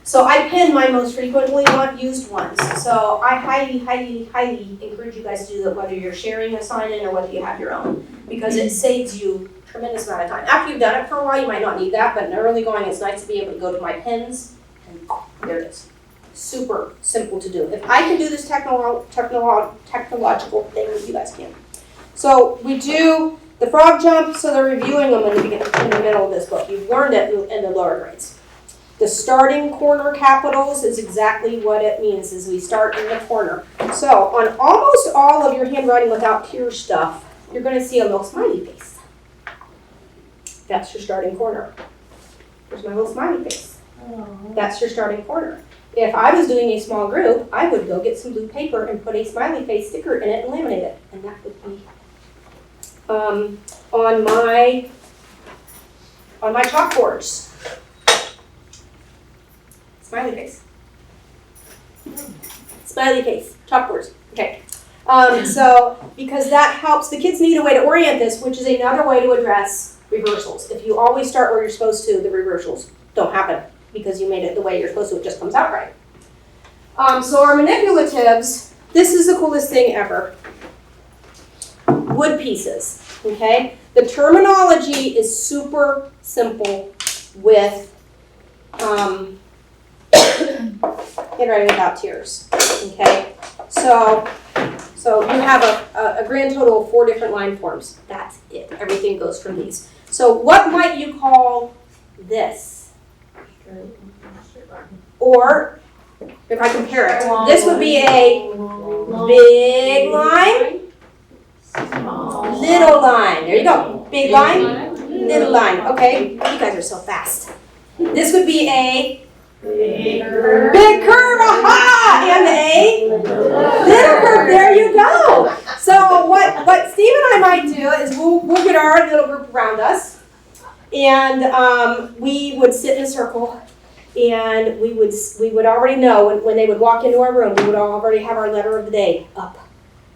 So I pin my most frequently used ones. So I highly, highly, highly encourage you guys to do that, whether you're sharing a sign-in or whether you have your own, because it saves you a tremendous amount of time. After you've done it for a while, you might not need that, but in early going, it's nice to be able to go to my pins, and there it is. Super simple to do. If I can do this technological thing, you guys can. So we do the frog jump, so they're reviewing them in the middle of this book. You've learned it in the lower grades. The starting corner capitals is exactly what it means, is we start in the corner. So on almost all of your handwriting without tear stuff, you're going to see a little smiley face. That's your starting corner. There's my little smiley face. That's your starting corner. If I was doing a small group, I would go get some blue paper and put a smiley face sticker in it and laminate it. And that would be on my chalkboards. Smiley face. Smiley face. Chalkboards. Okay. So because that helps, the kids need a way to orient this, which is another way to address reversals. If you always start where you're supposed to, the reversals don't happen because you made it the way you're supposed to. It just comes out right. So our manipulatives, this is the coolest thing ever. Wood pieces, okay? The terminology is super simple with handwriting without tears, okay? So you have a grand total of 4 different line forms. That's it. Everything goes from these. So what might you call this? Or, if I compare it, this would be a big line, little line. There you go. Big line, little line. Okay, you guys are so fast. This would be a big curve, aha! And a little curve. There you go. So what Steve and I might do is we'll get our little group around us, and we would sit in a circle. And we would already know when they would walk into our room, we would already have our letter of the day up.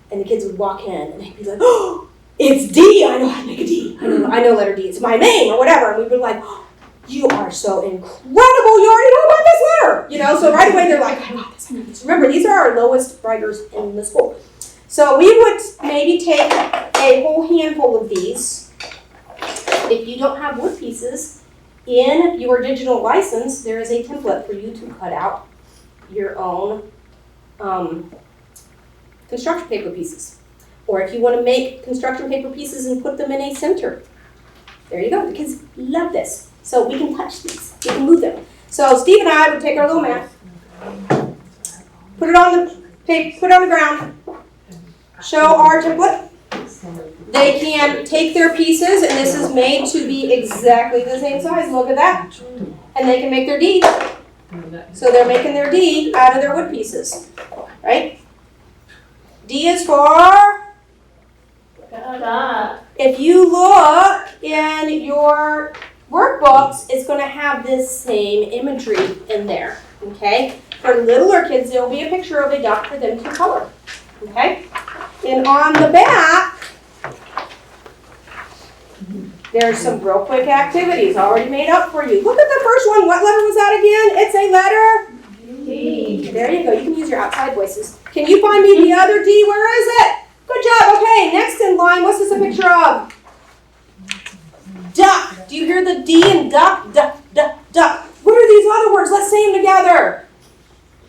And the kids would walk in and they'd be like, oh, it's D. I know how to make a D. I know letter D. It's my name or whatever. And we'd be like, oh, you are so incredible. You already know about this letter. You know, so right away they're like, I got this. Remember, these are our lowest writers in the school. So we would maybe take a whole handful of these. If you don't have wood pieces, in your digital license, there is a template for you to cut out your own construction paper pieces. Or if you want to make construction paper pieces and put them in a center. There you go. The kids love this. So we can touch these. We can move them. So Steve and I would take our little mat, put it on the paper, put it on the ground, show our template. They can take their pieces, and this is made to be exactly the same size. Look at that. And they can make their D. So they're making their D out of their wood pieces, right? D is for, if you look in your workbooks, it's going to have this same imagery in there, okay? For littler kids, there will be a picture of a duck for them to color, okay? And on the back, there's some real quick activities already made up for you. Look at the first one. What letter was that again? It's a letter D. There you go. You can use your outside voices. Can you find me the other D? Where is it? Good job. Okay, next in line, what's this a picture of? Duck. Do you hear the D in duck? Duck, duck, duck. What are these other words? Let's say them together.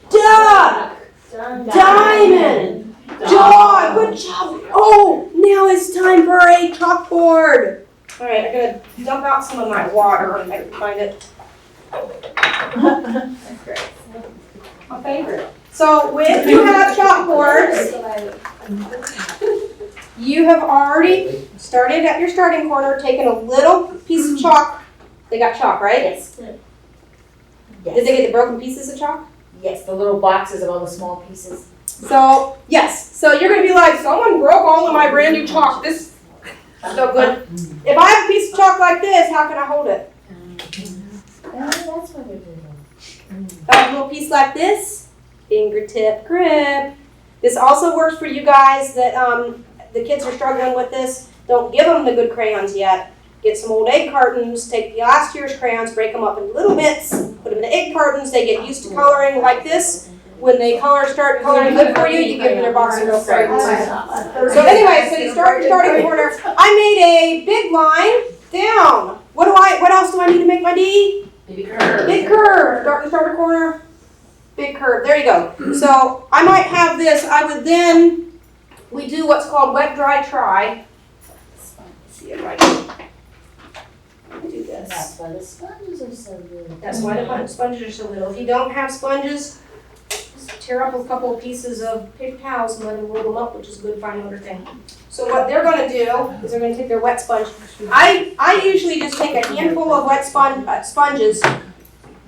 Duck. Diamond. Dog. Good job. Oh, now it's time for a chalkboard. All right, I'm going to dump out some of my water if I can find it. That's great. My favorite. So if you have chalkboards, you have already started at your starting corner, taken a little piece of chalk. They got chalk, right? Yes. Did they get the broken pieces of chalk? Yes, the little boxes of all the small pieces. So, yes, so you're gonna be like, someone broke all of my brand new chalk, this is no good. If I have a piece of chalk like this, how can I hold it? Oh, that's what they're doing. If I have a little piece like this, fingertip grip. This also works for you guys that, the kids are struggling with this. Don't give them the good crayons yet. Get some old egg cartons, take the last year's crayons, break them up into little bits, put them in the egg cartons, they get used to coloring like this. When they start coloring good for you, you give them their box of real crayons. So anyway, so you start your starting corner. I made a big line down. What else do I need to make my D? Big curve. Big curve. Start the starter corner. Big curve. There you go. So I might have this. We do what's called wet, dry, try. See it right here. Do this. That's why the sponges are so good. That's why the sponges are so little. If you don't have sponges, just tear up a couple of pieces of paper towels and let them roll them up, which is a good fine motor thing. So what they're gonna do is they're gonna take their wet sponge. I usually just take a handful of wet sponges,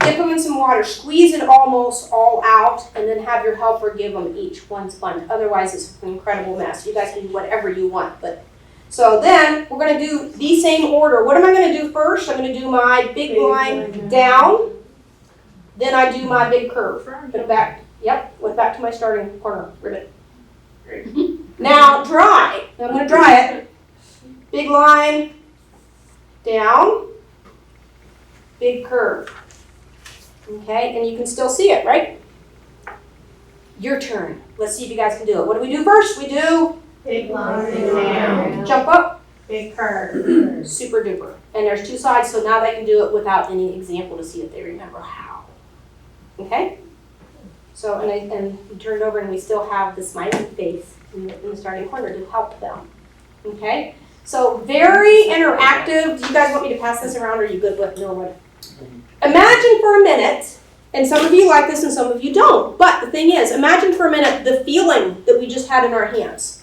dip them in some water, squeeze it almost all out, and then have your helper give them each one sponge. Otherwise, it's an incredible mess. You guys can do whatever you want, but. So then, we're gonna do the same order. What am I gonna do first? I'm gonna do my big line down, then I do my big curve. Put it back, went back to my starting corner, ribbit. Now, dry. I'm gonna dry it. Big line, down, big curve. Okay, and you can still see it, right? Your turn. Let's see if you guys can do it. What do we do first? We do Big line down, jump up, big curve. super duper. And there's two sides, so now they can do it without any example to see if they remember how. Okay? So, and we turn it over and we still have the smiling face in the starting corner to help them. Okay? So very interactive. Do you guys want me to pass this around, or are you good with knowing what? Imagine for a minute, and some of you like this and some of you don't, but the thing is, imagine for a minute the feeling that we just had in our hands.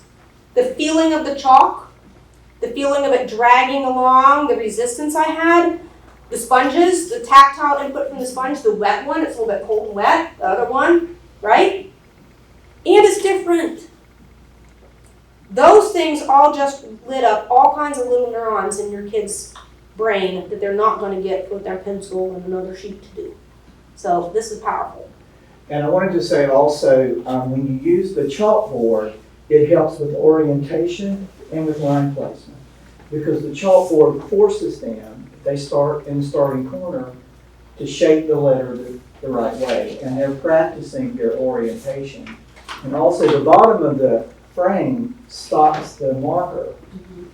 The feeling of the chalk, the feeling of it dragging along, the resistance I had, the sponges, the tactile input from the sponge, the wet one, it's a little bit cold and wet, the other one, right? And it's different. Those things all just lit up all kinds of little neurons in your kid's brain that they're not going to get with their pencil and another sheet to do. So this is powerful. And I wanted to say also, when you use the chalkboard, it helps with orientation and with line placement. Because the chalkboard forces them, if they start in the starting corner, to shape the letter the right way. And they're practicing their orientation. And also the bottom of the frame stops the marker.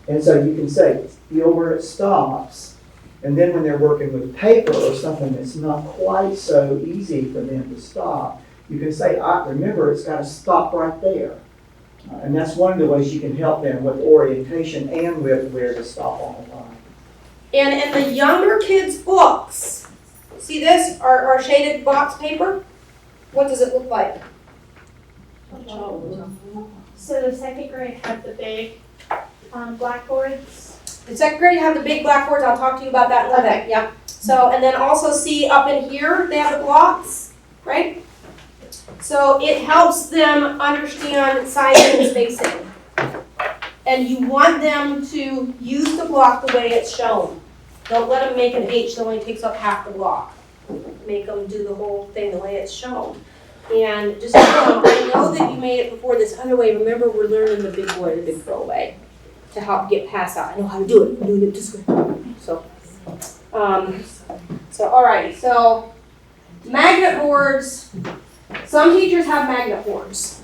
And so you can say, feel where it stops. And then when they're working with paper or something that's not quite so easy for them to stop, you can say, remember, it's got to stop right there. And that's one of the ways you can help them with orientation and with where to stop on the line. And in the younger kids' books, see this, our shaded box paper? What does it look like? So the second grade had the big blackboards. The second grade have the big blackboards. I'll talk to you about that in a little bit. Yep. So, and then also see up in here, they have the blocks, right? So it helps them understand sizing and spacing. And you want them to use the block the way it's shown. Don't let them make an H that only takes up half the block. Make them do the whole thing the way it's shown. And just tell them, I know that you made it before this other way. Remember, we're learning the big boy, the big girl way to help get past that. I know how to do it. I'm doing it this way. So alrighty. So magnet boards. Some teachers have magnet boards.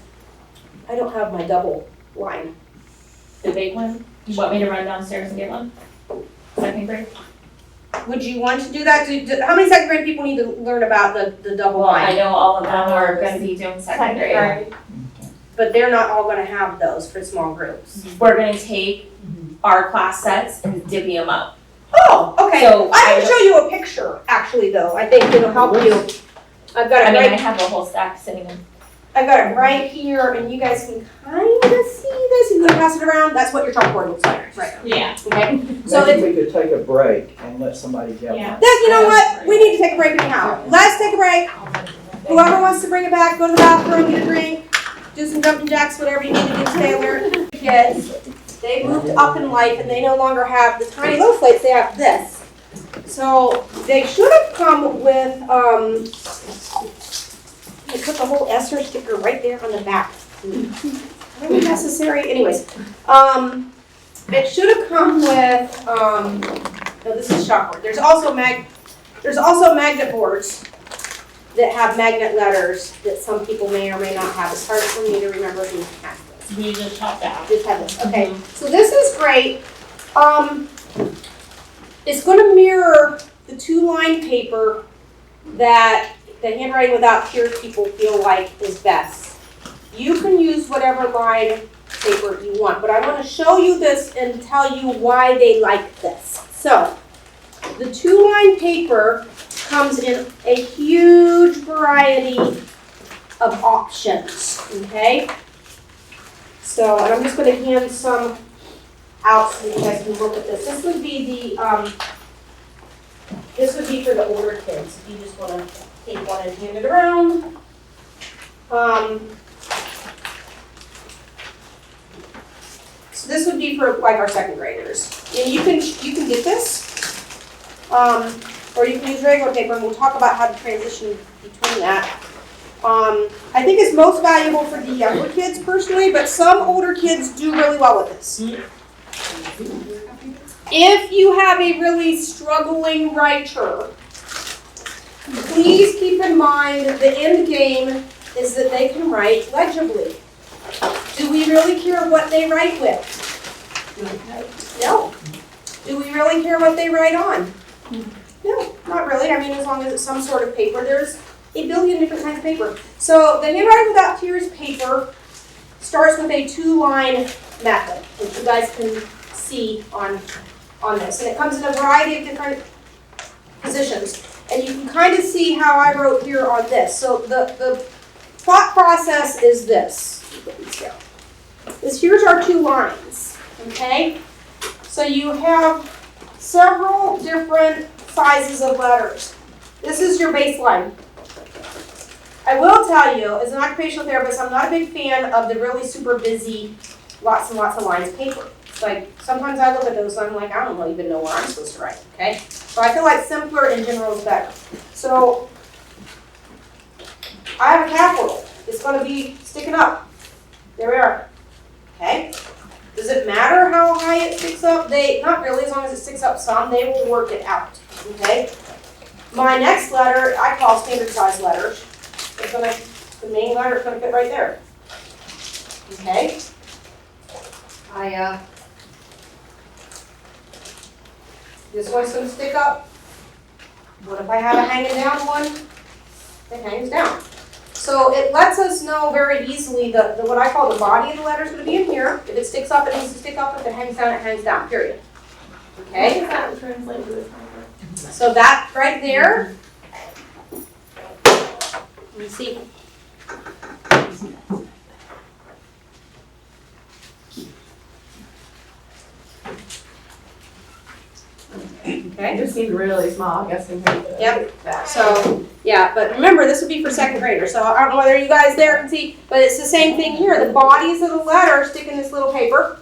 I don't have my double line. The big one? You want me to run downstairs and get one? Second grade? Would you want to do that? How many second grade people need to learn about the double Well, I line? know all of them are gonna be doing second grade. But they're not all gonna have those for small groups. We're gonna take our class sets and divvy them up. Oh, okay. So I can show you a picture, actually, though. I think it'll help you. I've got I it mean, I right, have a whole stack sitting in. I've got it right here, and you guys can kind of see this. You're gonna pass it around. That's what your chalkboard looks like, right? Yeah. Okay. So Maybe we could take a break and let somebody get one. Yeah. Then, you know what? We need to take a break anyhow. Let's take Whoever wants to bring it back, go to the bathroom, get a drink, do some jumping jacks, whatever you need to do to stay alert. Kids, they moved up in life and they no longer have the tiny little slates, they have this. So they should have come with, they put the whole Esther sticker right there on the back. Really necessary, anyways. It should have come with, no, this is chalkboard. There's also magnet boards that have magnet letters that some people may or may not have. It's hard for me to remember who has this. We just chopped out. Just have this. Okay, so this is great. It's going to mirror the 2-line paper that the Handwriting Without Tears people feel like is best. You can use whatever line paper you want, but I want to show you this and tell you why they like this. So, the 2-line paper comes in a huge variety of options, okay? So, and I'm just going to hand some out so you guys can look at this. This would be the, this would be for the older kids. If you just want to take one and hand it around. So this would be for like our second graders. And you can get this, or you can use regular paper, and we'll talk about how to transition between that. I think it's most valuable for the younger kids personally, but some older kids do really well with this. If you have a really struggling writer, please keep in mind the end game is that they can write legibly. Do we really care what they write with? No. Do we really care what they write on? No, not really. I mean, as long as it's some sort of paper. There's a billion different kinds of paper. So the Handwriting Without Tears paper starts with a 2-line method, which you guys can see on this. And it comes in a variety of different positions. And you can kind of see how I wrote here on this. So the thought process is this. Here's our 2 lines, okay? So you have several different sizes of letters. This is your baseline. I will tell you, as an occupational therapist, I'm not a big fan of the really super busy, lots and lots of lines paper. It's like, sometimes I look at those and I'm like, I don't even know what I'm supposed to write, okay? So I feel like simpler in general is better. So, I have a capital. It's going to be sticking up. There we are. Okay? Does it matter how high it sticks up? Not really, as long as it sticks up some, they will work it out. Okay? My next letter, I call standard size letters. The main letter is going to fit right there. Okay? This one's going to stick up. What if I have a hanging down one? It hangs down. So it lets us know very easily what I call the body of the letter is going to be in here. If it sticks up, it needs to stick up. If it hangs down, it hangs down, period. Okay? What does that translate to this paper? So that right there, let me see. Okay. It just seemed really small, I guess, compared to Yep. that. So, yeah, but remember, this would be for second graders. So I don't know whether you guys there can see, but it's the same thing here. The bodies of the letters stick in this little paper.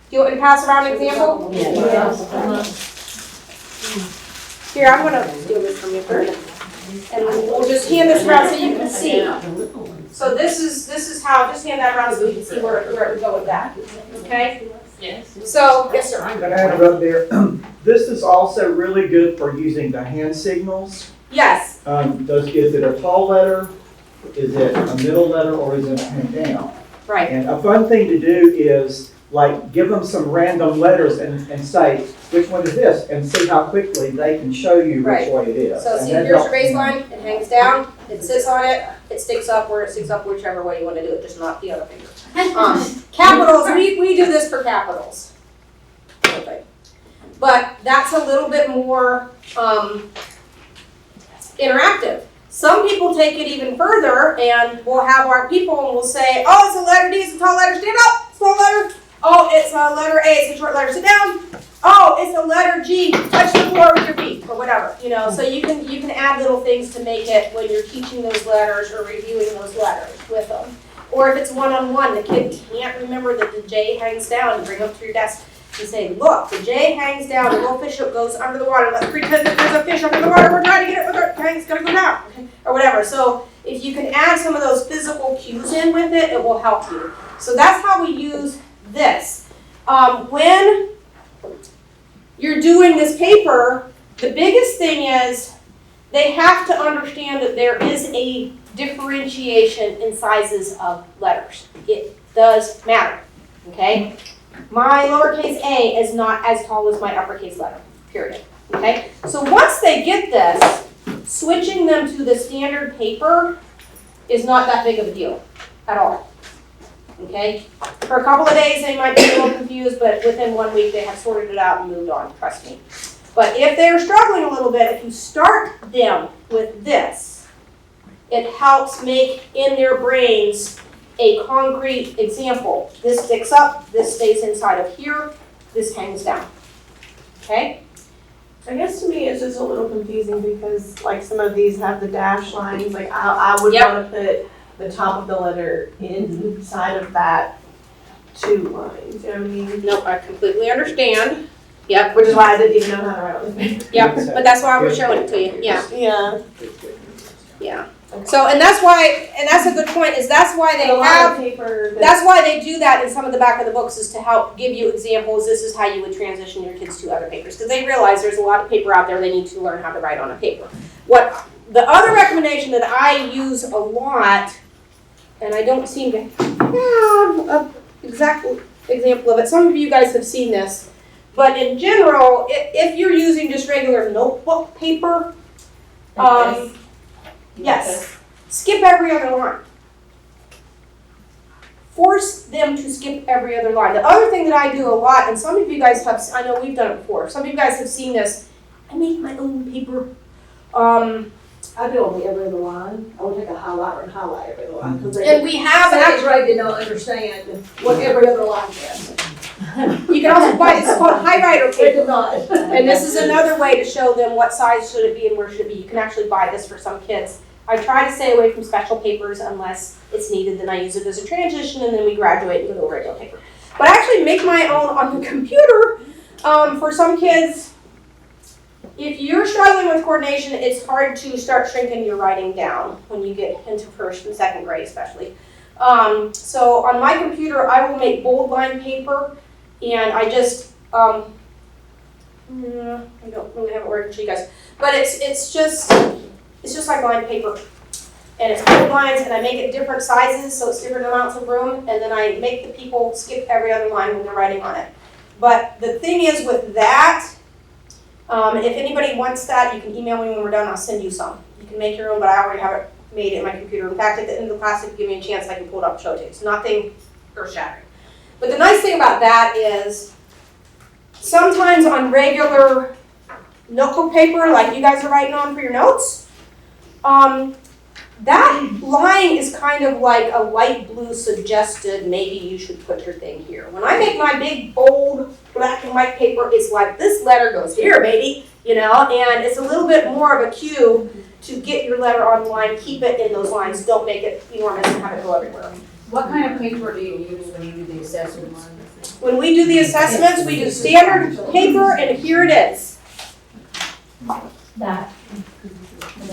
Do you want me to pass around an example? Here, I'm going to steal this from you first. And we'll just hand this around so you can see. So this is how, just hand that around so we can see where it would go with that. Okay? Yes. So, yes, sir. I'm going to interrupt there. This is also really good for using the hand signals. Yes. Is it a tall letter? Is it a middle letter, or is it a hand down? Right. And a fun thing to do is like give them some random letters and say, which one is this? And see how quickly they can show you Right. which way it is. So And see, that here's your helps them. baseline. It hangs down. It sits on it. It sticks up where it sticks up, whichever way you want to do it, just not the other finger. Capitals, we do this for capitals. Okay. But that's a little bit more interactive. Some people take it even further, and we'll have our people and we'll say, oh, it's a letter D, it's a tall letter, stand up, small letter. Oh, it's a letter A, it's a short letter, sit down. oh, it's a letter G, touch the floor with your feet, or whatever, you know, so you can add little things to make it when you're teaching those letters or reviewing those letters with them. Or if it's one-on-one, the kid can't remember that the J hangs down, you bring up to your desk and say, look, the J hangs down, the little fish hook goes under the water, let's pretend that there's a fish under the water, we're trying to get it with our, okay, it's gonna go down, okay, or whatever. So if you can add some of those physical cues in with it, it will help you. So that's how we use this. When you're doing this paper, the biggest thing is they have to understand that there is a differentiation in sizes of letters. It does matter, okay? My lowercase a is not as tall as my uppercase letter, period, okay? So once they get this, switching them to the standard paper is not that big of a deal at all, okay? For a couple of days, they might be a little confused, but within 1 week, they have sorted it out and moved on, trust me. But if they're struggling a little bit, if you start them with this, it helps make in their brains a concrete example. This sticks up, this stays inside of here, this hangs down, okay? I guess to me it's just a little confusing because like some of these have the dash lines, like I would wanna put the top of the letter inside of that 2 lines, you know what I mean? Nope, I completely understand. Yep, Which is why I didn't even know how to write on this paper. yep, but that's why we're showing it to you, yeah, Yeah. yeah. So, and that's why, and that's a good point, is that's why they A lot have, of paper that's why they do that in some of the back of the books, is to help give you examples. This is how you would transition your kids to other papers, because they realize there's a lot of paper out there they need to learn how to write on a paper. What the other recommendation that I use a lot, and I don't seem to have an exact example of it, some of you guys have seen this, but in general, if you're using just regular notebook paper, yes, skip every other line. Force them to skip every other line. The other thing that I do a lot, and some of you guys have, I know we've done it before, some of you guys have seen this, I make my own paper. I do only every other line. I would take a highlighter and highlight every other line. And we have Second grade did not understand what every other line is. you can also buy, it's called highlighter They paper. did not. And this is another way to show them what size should it be and where should it be. You can actually buy this for some kids. I try to stay away from special papers unless it's needed, then I use it as a transition and then we graduate and go to regular paper. But I actually make my own on the computer for some kids. If you're struggling with coordination, it's hard to start shrinking your writing down when you get into 1st and 2nd grade especially. So on my computer, I will make bold line paper and I just, I don't really have it working for you guys, but it's just like line paper. And it's bold lines and I make it different sizes so it's different amounts of room and then I make the people skip every other line when they're writing on it. But the thing is with that, if anybody wants that, you can email me when we're done, I'll send you some. You can make your own, but I already have it made in my computer. In fact, at the end of the class, if you give me a chance, I can pull it up and show it to you. It's nothing earth-shattering. But the nice thing about that is sometimes on regular notebook paper, like you guys are writing on for your notes, that line is kind of like a light blue suggested, maybe you should put your thing here. When I make my big, bold, black and white paper, it's like this letter goes here, baby, you know, and it's a little bit more of a cue to get your letter on the line, keep it in those lines, don't make it enormous and have it go everywhere. What kind of paper do you use when you do the assessments? When we do the assessments, we do standard paper, and here it is. That.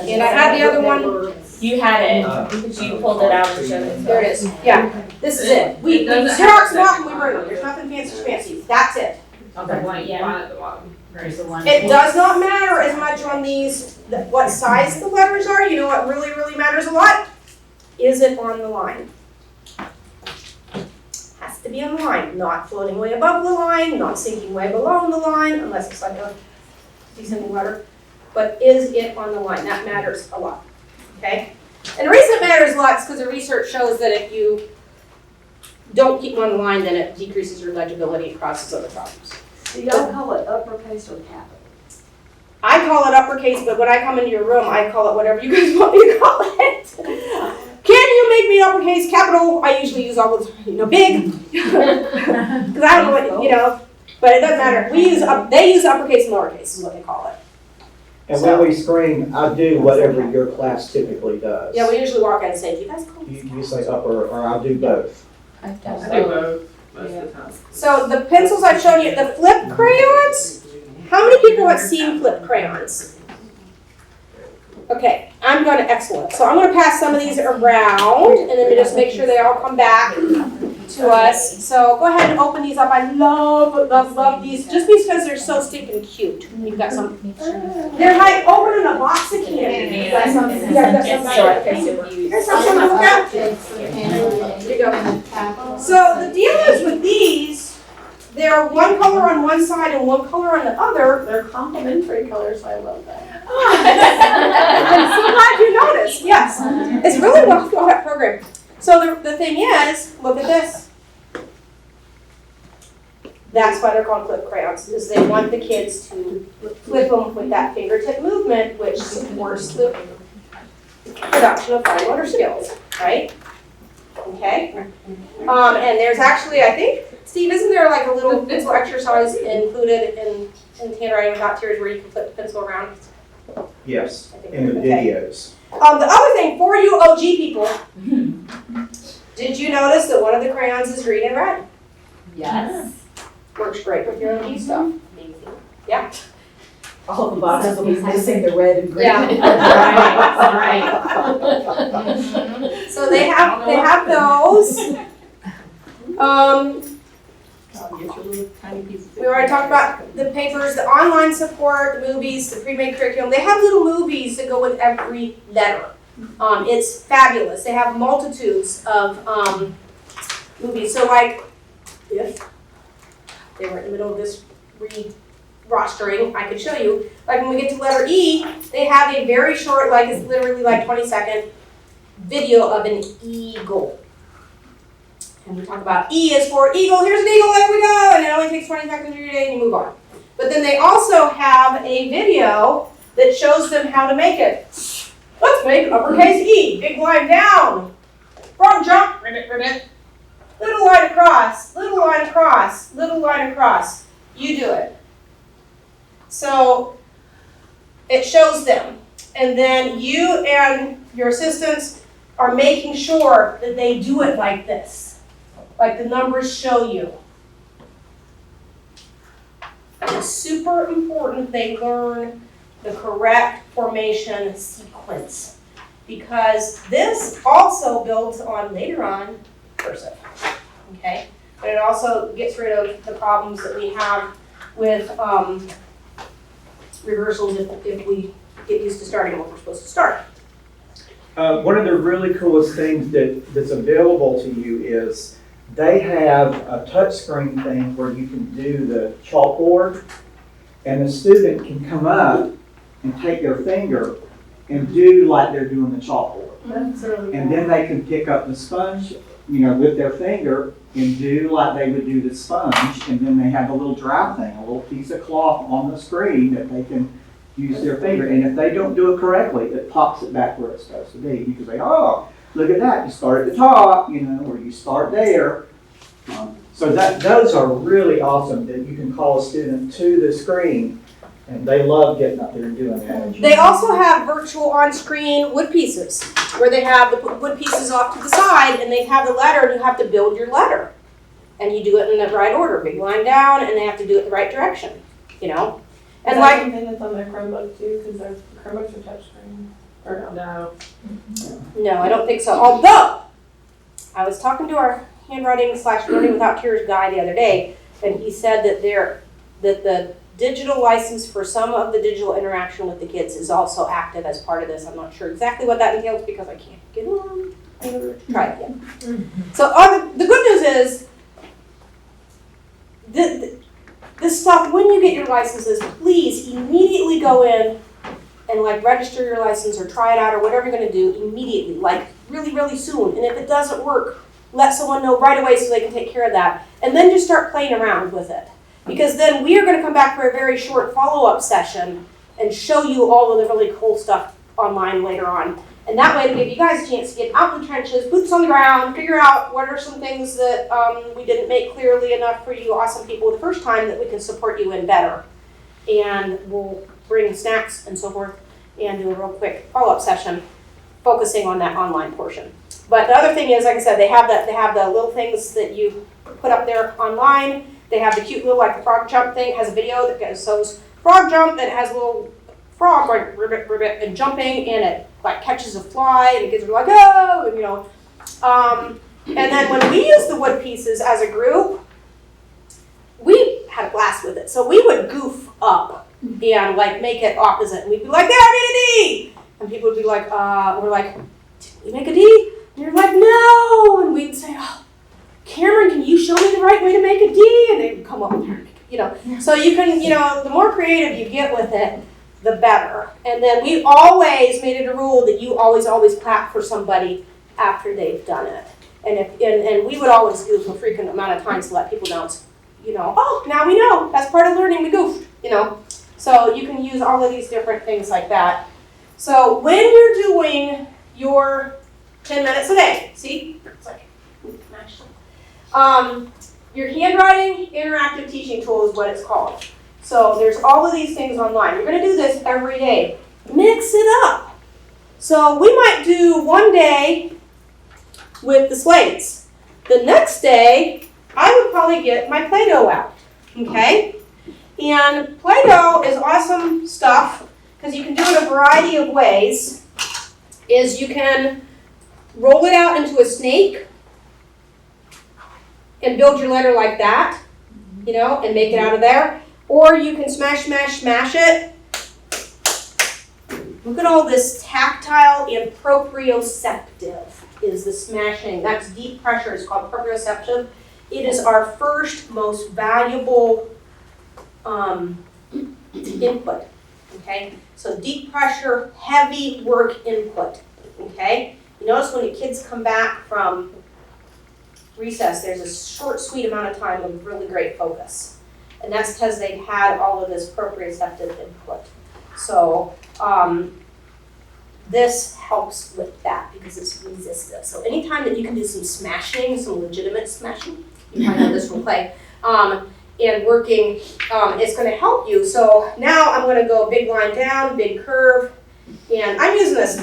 And I had the other one. You had it, you pulled it out and showed it. There it is. Yeah, this is it. We Xerox them off and we burn them. There's nothing fancy. That's it. Okay, Blank Yeah. line at the bottom. there's the one. It does not matter as much on these, what size the letters are. You know what really, really matters a lot? Is it on the line? Has to be on the line, not floating way above the line, not sinking way below the line, unless it's like a descending letter. But is it on the line? That matters a lot, okay? And the reason it matters a lot is because the research shows that if you don't keep them on the line, then it decreases your legibility and causes other problems. Do y'all call it uppercase or capital? I call it uppercase, but when I come into your room, I call it whatever you guys want me to call it. Can you make me uppercase, capital? I usually use all the, big. Because I don't know what, But it doesn't matter. They use uppercase and lowercase is what they call it. And when we screen, I do whatever your class typically does. Yeah, we usually walk in and say, do you guys call You say upper, or I'll do both. I I do both most of the time. So the pencils I've shown you, the flip crayons, how many people have seen flip crayons? Okay, I'm going to excellent. So I'm going to pass some of these around and then we just make sure they all come back to us. So go ahead and open these up. I love these just because they're so stinking cute. You've got some. They're like open in a box of candy. You got some. Here's some to look at. Here you go. So the deal is with these, they're one color on one side and one color on the other. They're complementary colors, so I love that. I'm so glad you noticed. Yes, it's really well thought out program. So the thing is, look at this. That's why they're called flip crayons, because they want the kids to flip them with that fingertip movement, which supports the production of fine motor skills, right? Okay. And there's actually, I think, Steve, isn't there like a little pencil exercise included in Handwriting Without Tears where you can flip the pencil around? Yes, I think in the okay. videos. The other thing, for you OG people, did you notice that one of the crayons is green and red? Yes. Works great with your OG stuff. Amazing. Yeah. All the boxes will be missing the red and green. Right. So they have those. We already talked about the papers, the online support, the movies, the pre-made curriculum. They have little movies that go with every letter. It's fabulous. They have multitudes of movies. So like, if they were in the middle of this rostering, I could show you. Like when we get to letter E, they have a very short, like it's literally like 20-second video of an eagle. And we talk about E is for eagle, here's an eagle, there we go, and it only takes 20 seconds of your day and you move on. But then they also have a video that shows them how to make it. Let's make uppercase E, big line down, frog jump, ribbit, ribbit, little line across, little line across, little line across. You do it. So it shows them. And then you and your assistants are making sure that they do it like this. Like the numbers show you. It's super important they learn the correct formation sequence because this also builds on later on cursive, okay? But it also gets rid of the problems that we have with reversals if we get used to starting what we're supposed to start. One of the really coolest things that's available to you is they have a touchscreen thing where you can do the chalkboard, and the student can come up and take their finger and do like they're doing the chalkboard. That's really And then they can pick up the sponge, with their finger and do like they would do the sponge, and then they have a little dry thing, a little piece of cloth on the screen that they can use their finger. And if they don't do it correctly, it pops it back where it's supposed to be. You can say, oh, look at that, you start at the top, or you start there. So those are really awesome that you can call a student to the screen, and they love getting up there and doing that. They also have virtual on-screen wood pieces, where they have the wood pieces off to the side, and they have the letter, and you have to build your letter. And you do it in the right order, big line down, and they have to do it the right direction, And like, something that's on their Chromebook too, because their Chromebooks are touchscreen. Or no? no, I don't think so. Although, I was talking to our handwriting/learning without tears guy the other day, and he said that the digital license for some of the digital interaction with the kids is also active as part of this. I'm not sure exactly what that entails because I can't get on. I never tried it yet. So the good news is, this stuff, when you get your licenses, please immediately go in and register your license or try it out or whatever you're going to do immediately, really, really soon. And if it doesn't work, let someone know right away so they can take care of that. And then just start playing around with it. Because then we are going to come back for a very short follow-up session and show you all of the really cool stuff online later on. And that way, it'll give you guys a chance to get out in the trenches, boots on the ground, figure out what are some things that we didn't make clearly enough for you awesome people the first time that we can support you in better. And we'll bring snacks and so forth and do a real quick follow-up session focusing on that online portion. But the other thing is, like I said, they have the little things that you put up there online. They have the cute little, like the frog jump thing. It has a video that shows frog jump, and it has a little frog like ribbit and jumping, and it like catches a fly, and the kids are like, oh, and you know. And then when we use the wood pieces as a group, we had a blast with it. So we would goof up and like make it opposite, and we'd be like, there, I made a D, and people would be like, we're like, did we make a D? And you're like, no, and we'd say, oh, Cameron, can you show me the right way to make a D? And they'd come up with her, you know. So you can, you know, the more creative you get with it, the better. And then we always made it a rule that you always clap for somebody after they've done it. And we would always goof a frequent amount of times to let people know, you know, oh, now we know. That's part of learning, we goofed, you know. So you can use all of these different things like that. So when you're doing your 10 minutes a day, see, it's like, your handwriting interactive teaching tool is what it's called. So there's all of these things online. You're going to do this every day. Mix it up. So we might do one day with the slates. The next day, I would probably get my Play-Doh out. Okay? And Play-Doh is awesome stuff because you can do it a variety of ways. Is you can roll it out into a snake and build your letter like that, you know, and make it out of there. Or you can smash it. Look at all this tactile and proprioceptive is the smashing. That's deep pressure. It's called proprioceptive. It is our first most valuable input, okay? So deep pressure, heavy work input, okay? You notice when the kids come back from recess, there's a short, sweet amount of time of really great focus. And that's because they've had all of this proprioceptive input. So this helps with that because it's resistive. So anytime that you can do some smashing, some legitimate smashing, you might know this from play, and working, it's going to help you. So now I'm going to go big line down, big curve, and I'm using this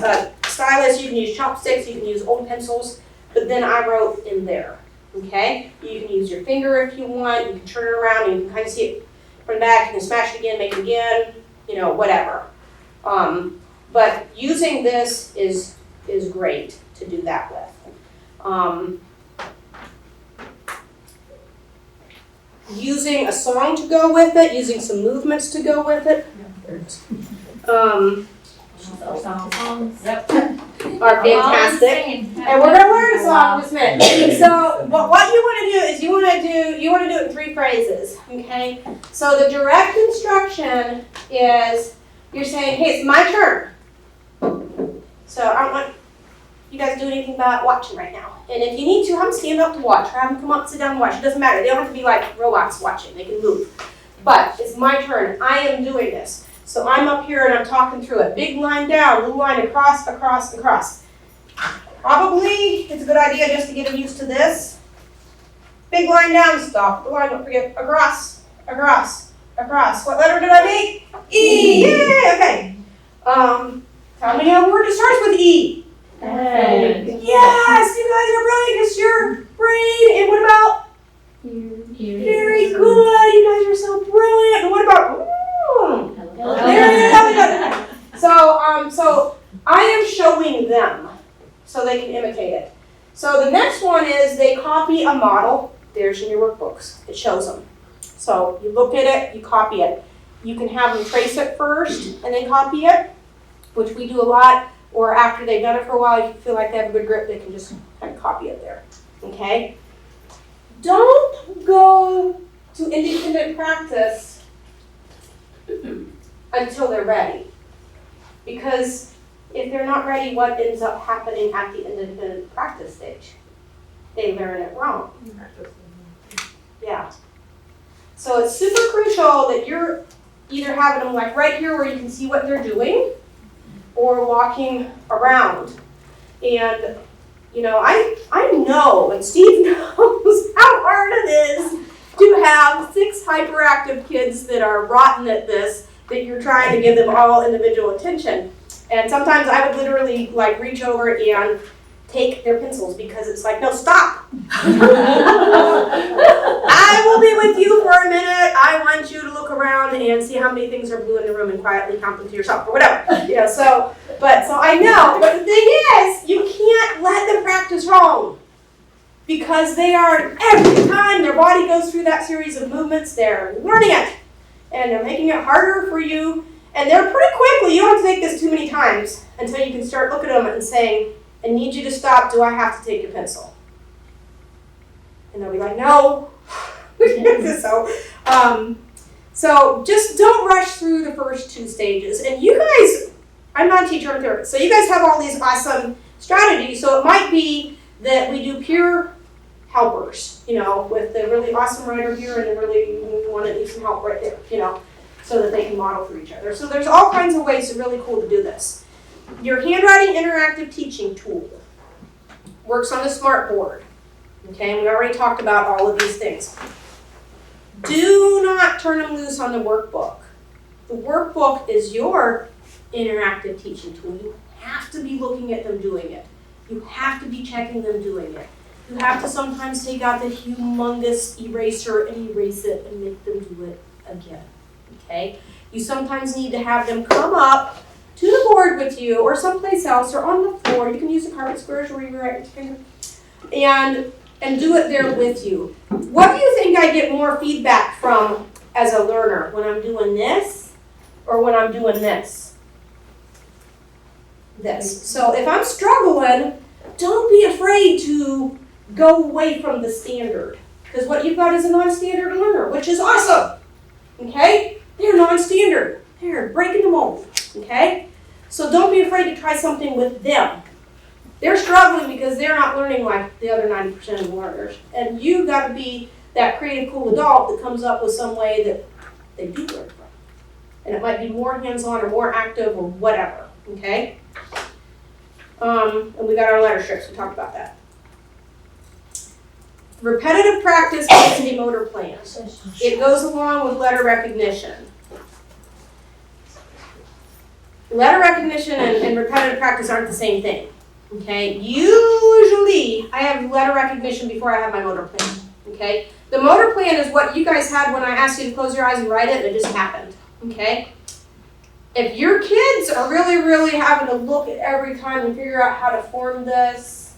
stylus. You can use chopsticks, you can use old pencils, but then I wrote in there. Okay, you can use your finger if you want. You can turn it around and you can kind of see it from the back. You can smash it again, make it again, you know, whatever. But using this is great to do that with. Using a song to go with it, using some movements to go with it. Are fantastic, and we're gonna learn a song in just a minute. So, what you want to do is you want to do it in 3 phrases. Okay. So the direct instruction is you're saying, "Hey, it's my turn." So I don't want you guys to do anything about watching right now. And if you need to, have them stand up to watch, or have them come up, sit down and watch. It doesn't matter. They don't have to be like robots watching. They can move. But it's my turn. I am doing this. So I'm up here and I'm talking through it. Big line down, little line across, across, across. Probably it's a good idea just to get them used to this. Big line down, stop the line, don't forget, across, across, across. What letter did I make? E, yay, okay. Tell me a word that starts with E. Yes, you guys are brilliant because your brain, and what about? Very good, you guys are so brilliant. And what about? So I am showing them so they can imitate it. So the next one is they copy a model. There's in your workbooks. It shows them. So you look at it, you copy it. You can have them trace it first and then copy it, which we do a lot. Or after they've done it for a while, if you feel like they have a good grip, they can just kind of copy it there. Okay? Don't go to independent practice until they're ready. Because if they're not ready, what ends up happening at the independent practice stage? They learn it wrong. Yeah. So it's super crucial that you're either having them like right here where you can see what they're doing, or walking around. And, you know, I know, and Steve knows how hard it is to have 6 hyperactive kids that are rotten at this, that you're trying to give them all individual attention. And sometimes I would literally like reach over and take their pencils because it's like, no, stop. I will be with you for a minute. I want you to look around and see how many things are blue in the room and quietly count them to yourself or whatever. You know, so I know. But the thing is, you can't let them practice wrong. Because they are, every time their body goes through that series of movements, they're learning it. And they're making it harder for you. And they're pretty quickly, you don't have to take this too many times until you can start looking at them and saying, I need you to stop, do I have to take your pencil? And they'll be like, no. So just don't rush through the first 2 stages. And you guys, I'm not a teacher, I'm a therapist. So you guys have all these awesome strategies. So it might be that we do peer helpers, you know, with the really awesome writer here and the really one that needs some help right there, you know, so that they can model for each other. So there's all kinds of ways, it's really cool to do this. Your handwriting interactive teaching tool works on the smart board. Okay, and we already talked about all of these things. Do not turn them loose on the workbook. The workbook is your interactive teaching tool. You have to be looking at them doing it. You have to be checking them doing it. You have to sometimes take out the humongous eraser and erase it and make them do it again. Okay? You sometimes need to have them come up to the board with you or someplace else or on the floor. You can use the carpet squares where you write your finger. And do it there with you. What do you think I get more feedback from as a learner? When I'm doing this or when I'm doing this? This. So if I'm struggling, don't be afraid to go away from the standard. Because what you've got is a non-standard learner, which is awesome. Okay? They're non-standard. They're breaking the mold. Okay? So don't be afraid to try something with them. They're struggling because they're not learning like the other 90% of the learners. And you've got to be that creative, cool adult that comes up with some way that they do learn from. And it might be more hands-on or more active or whatever. Okay? And we got our letter strips. We talked about that. Repetitive practice makes a motor plan. It goes along with letter recognition. Letter recognition and repetitive practice aren't the same thing. Okay? Usually, I have letter recognition before I have my motor plan. Okay? The motor plan is what you guys had when I asked you to close your eyes and write it, and it just happened. Okay? If your kids are really, really having to look at every time and figure out how to form this,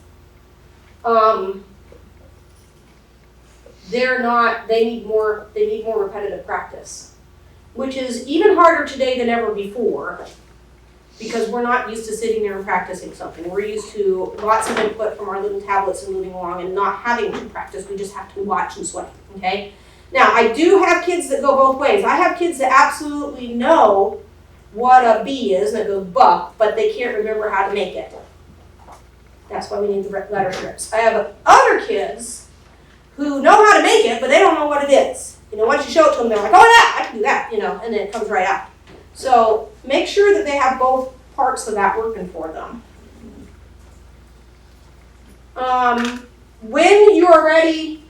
they need more repetitive practice, which is even harder today than ever before because we're not used to sitting there and practicing something. We're used to lots of input from our little tablets and moving along and not having to practice. We just have to watch and sweat, okay? Now, I do have kids that go both ways. I have kids that absolutely know what a B is, and it goes buck, but they can't remember how to make it. That's why we need the letter strips. I have other kids who know how to make it, but they don't know what it is. You know, once you show it to them, they're like, oh yeah, I can do that, you know, and then it comes right out. So make sure that they have both parts of that working for them. When you're ready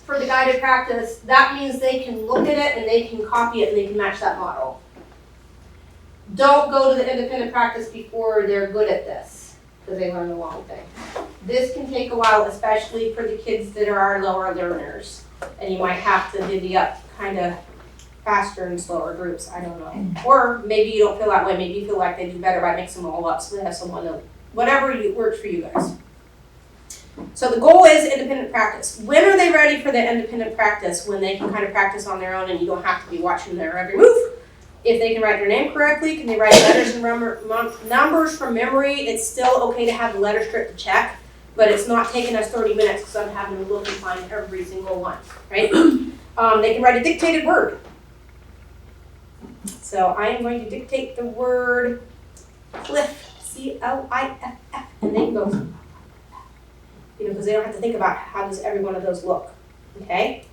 for the guided practice, that means they can look at it and they can copy it and they can match that model. Don't go to the independent practice before they're good at this, because they learn the wrong thing. This can take a while, especially for the kids that are our lower learners. And you might have to divvy up kind of faster and slower groups, I don't know. Or maybe you don't feel that way, maybe you feel like they do better by mixing them all up so they have someone to, whatever works for you guys. So the goal is independent practice. When are they ready for the independent practice? When they can kind of practice on their own and you don't have to be watching their every move. If they can write their name correctly, can they write letters and numbers from memory? It's still okay to have the letter strip to check, but it's not taking us 30 minutes because I'm having to look and find every single one, right? They can write a dictated word. So I am going to dictate the word cliff, C-L-I-F-F, and they can go, you know, because they don't have to think about how does every one of those look, okay?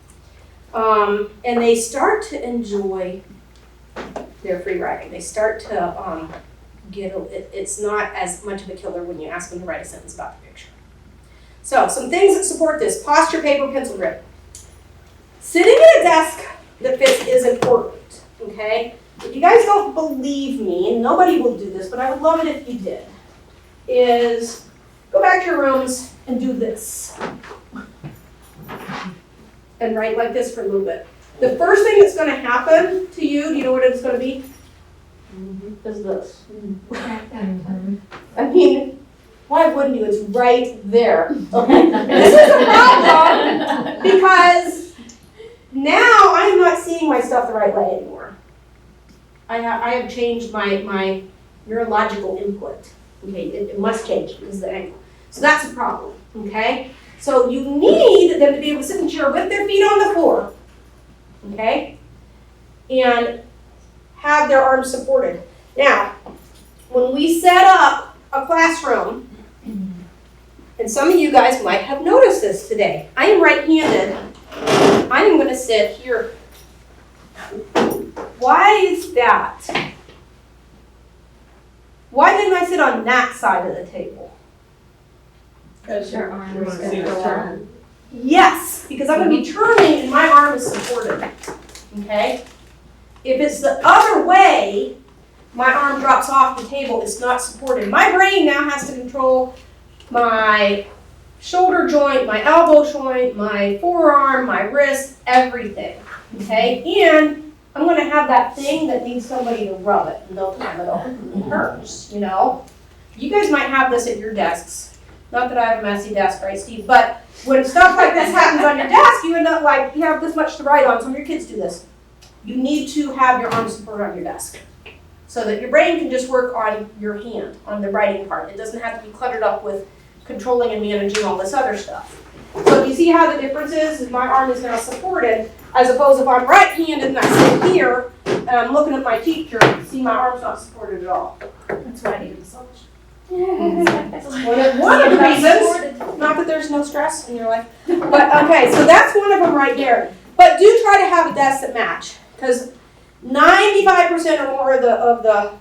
And they start to enjoy their free writing. They start to it's not as much of a killer when you ask them to write a sentence about the picture. So, some things that support this: posture, paper, pencil grip. Sitting at a desk that fits is important, okay? If you guys don't believe me, and nobody will do this, but I would love it if you did, is go back to your rooms and do this. And write like this for a little bit. The first thing that's gonna happen to you, do you know what it's gonna be? Is this. I mean, why wouldn't you? It's right there, okay? This is a problem because now I'm not seeing my stuff the right way anymore. I have changed my neurological input. Okay, it must change because of the angle. So that's a problem, okay? So you need them to be able to sit in a chair with their feet on the floor, okay? And have their arms supported. Now, when we set up a classroom, and some of you guys might have noticed this today. I am right-handed. I am going to sit here. Why is that? Why didn't I sit on that side of the table? Because your arm is going to turn. Yes, because I'm going to be turning and my arm is supported. Okay? If it's the other way, my arm drops off the table, it's not supported. My brain now has to control my shoulder joint, my elbow joint, my forearm, my wrist, everything. Okay? And I'm going to have that thing that needs somebody to rub it, and they'll time it open. It hurts, you know? You guys might have this at your desks. Not that I have a messy desk, right, Steve? But when stuff like this happens on your desk, you end up like, you have this much to write on. Some of your kids do this. You need to have your arm support on your desk so that your brain can just work on your hand, on the writing part. It doesn't have to be cluttered up with controlling and managing all this other stuff. So you see how the difference is my arm is now supported, as opposed if I'm right-handed and I sit here and I'm looking at my teacher, see my arm's not supported at all. That's why I need a massage. One of the reasons, not that there's no stress in your life, but okay, so that's one of them right there. But do try to have a desk that match, because 95% or more of the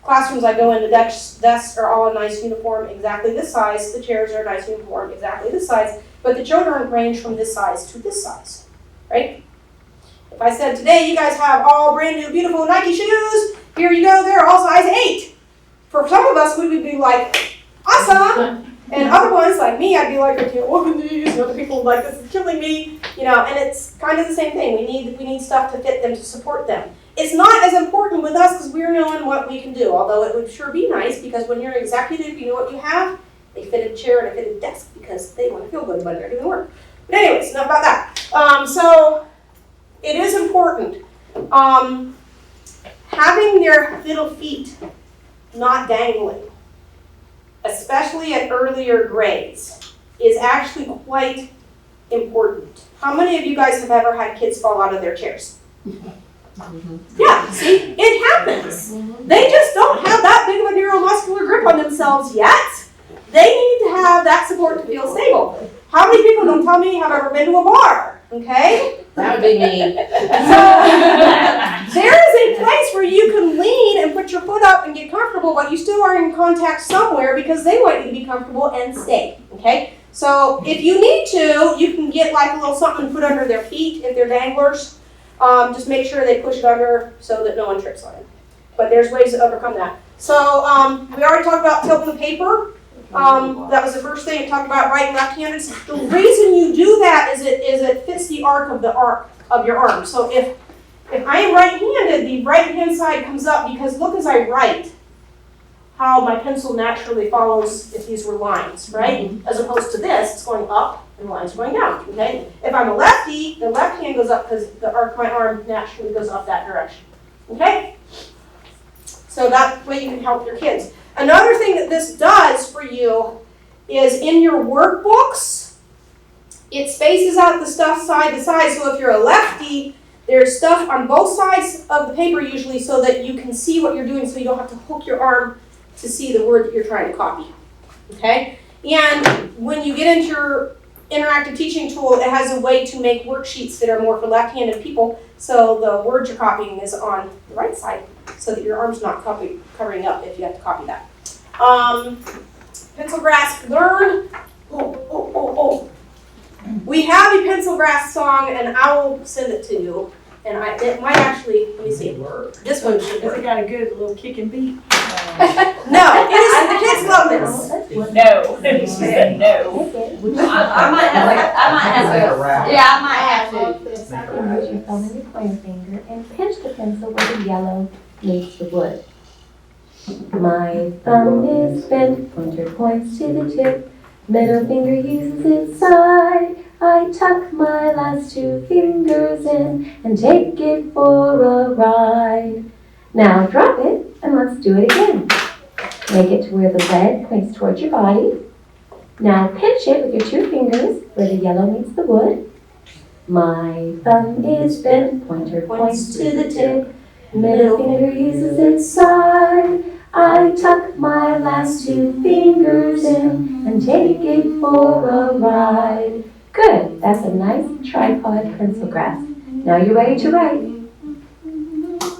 classrooms I go in, the desks are all a nice uniform, exactly this size. The chairs are a nice uniform, exactly this size. But the children range from this size to this size, right? If I said today you guys have all brand new beautiful Nike shoes, here you go, they're all size 8. For some of us, we would be like, awesome. And other ones, like me, I'd be like, I can't walk in these. And other people like, this is killing me. You know, and it's kind of the same thing. We need stuff to fit them, to support them. It's not as important with us because we're knowing what we can do. Although it would sure be nice because when you're an executive, you know what you have. They fit a chair and a fitted desk because they want to feel good about their doing work. But anyways, enough about that. So it is important. Having their little feet not dangling, especially at earlier grades, is actually quite important. How many of you guys have ever had kids fall out of their chairs? Yeah, see, it happens. They just don't have that big of a neuromuscular grip on themselves yet. They need to have that support to feel stable. How many people, don't tell me, have ever been to a bar? Okay? That would be me. So there is a place where you can lean and put your foot up and get comfortable, but you still are in contact somewhere because they want you to be comfortable and stay. Okay? So if you need to, you can get like a little something to put under their feet if they're danglers. Just make sure they push it under so that no one trips on it. But there's ways to overcome that. So we already talked about tilting the paper. That was the first thing. It talked about right and left-handed. The reason you do that is it fits the arc of your arm. So if I am right-handed, the right-hand side comes up because look as I write how my pencil naturally follows if these were lines, right? As opposed to this, it's going up and the line's going down, okay? If I'm a lefty, the left hand goes up because the arc of my arm naturally goes up that direction, okay? So that way you can help your kids. Another thing that this does for you is in your workbooks, it spaces out the stuff side to side. So if you're a lefty, there's stuff on both sides of the paper usually so that you can see what you're doing so you don't have to hook your arm to see the word that you're trying to copy. Okay? And when you get into your interactive teaching tool, it has a way to make worksheets that are more for left-handed people so the word you're copying is on the right side so that your arm's not covering up if you have to copy that. Pencil grass, learn. We have a pencil grass song, and I will send it to you. And it might actually, let me see. This one should Has work. it got a good little kick and beat? No, it is, the kids love this. No, she said no. I might have to, yeah, I might have to. Use your thumb and your pointer finger and pinch the pencil where the yellow meets the wood. My thumb is bent, pointer points to the tip, middle finger uses its side. I tuck my last two fingers in and take it for a ride. Now drop it and let's do it again. Make it to where the lead points towards your body. Now pinch it with your two fingers where the yellow meets the wood. My thumb is bent, pointer points to the tip, middle finger uses its side. I tuck my last two fingers in and take it for a ride. Good, that's a nice tripod pencil grass. Now you're ready to write.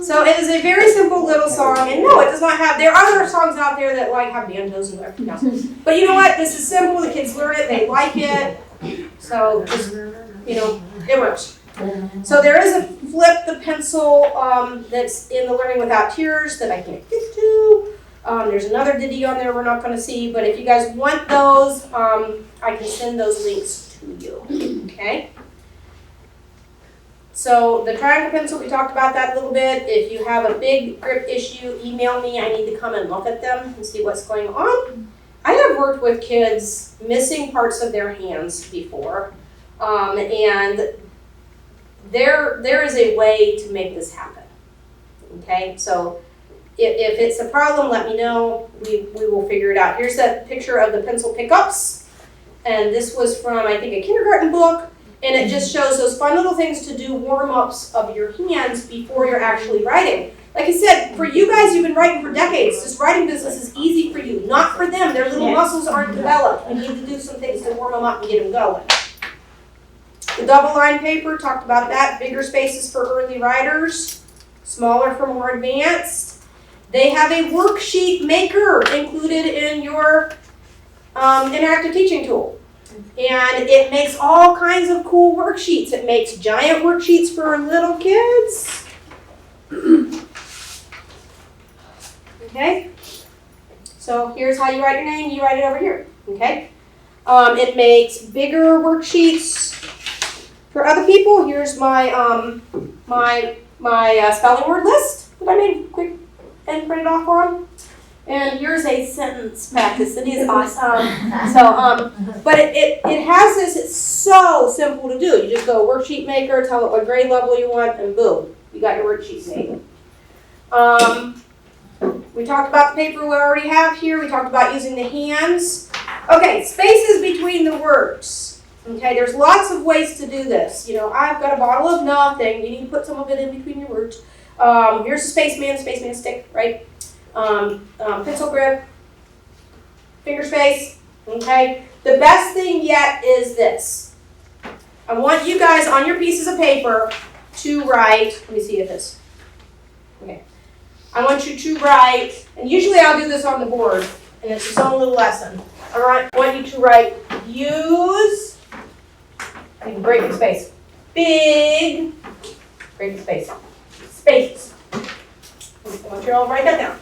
So it is a very simple little song, and no, it does not have, there are other songs out there that like have banjos and everything else. But you know what, this is simple, the kids learn it, they like it, so just, it works. So there is a flip the pencil that's in the Learning Without Tears that I can't get to. There's another ditty on there we're not going to see, but if you guys want those, I can send those links to you, okay? So the triangle pencil, we talked about that a little bit. If you have a big grip issue, email me. I need to come and look at them and see what's going on. I have worked with kids missing parts of their hands before, and there is a way to make this happen, okay? So if it's a problem, let me know. We will figure it out. Here's that picture of the pencil pickups, and this was from, I think, a kindergarten book. And it just shows those fun little things to do warm-ups of your hands before you're actually writing. Like I said, for you guys, you've been writing for decades. This writing business is easy for you, not for them. Their little muscles aren't developed. You need to do some things to warm them up and get them going. The double line paper, talked about that. Bigger spaces for early writers, smaller for more advanced. They have a worksheet maker included in your interactive teaching tool. And it makes all kinds of cool worksheets. It makes giant worksheets for little kids. Okay? So here's how you write your name. You write it over here. Okay? It makes bigger worksheets for other people. Here's my my spelling word list that I made quick and printed off for them. And here's a sentence practice. It is awesome. But it has this, it's so simple to do. You just go worksheet maker, tell it what grade level you want, and boom, you got your worksheet made. We talked about the paper we already have here. We talked about using the hands. Okay, spaces between the words. Okay, there's lots of ways to do this. I've got a bottle of nothing. You need to put some of it in between your words. Here's a spaceman stick, right? Pencil grip, finger space, okay? The best thing yet is this. I want you guys on your pieces of paper to write, let me see if this, okay. I want you to write, and usually I'll do this on the board, and it's its own little lesson. All right, I want you to write use, you can break in space, big, break in space, spaces. I want you all to write that down.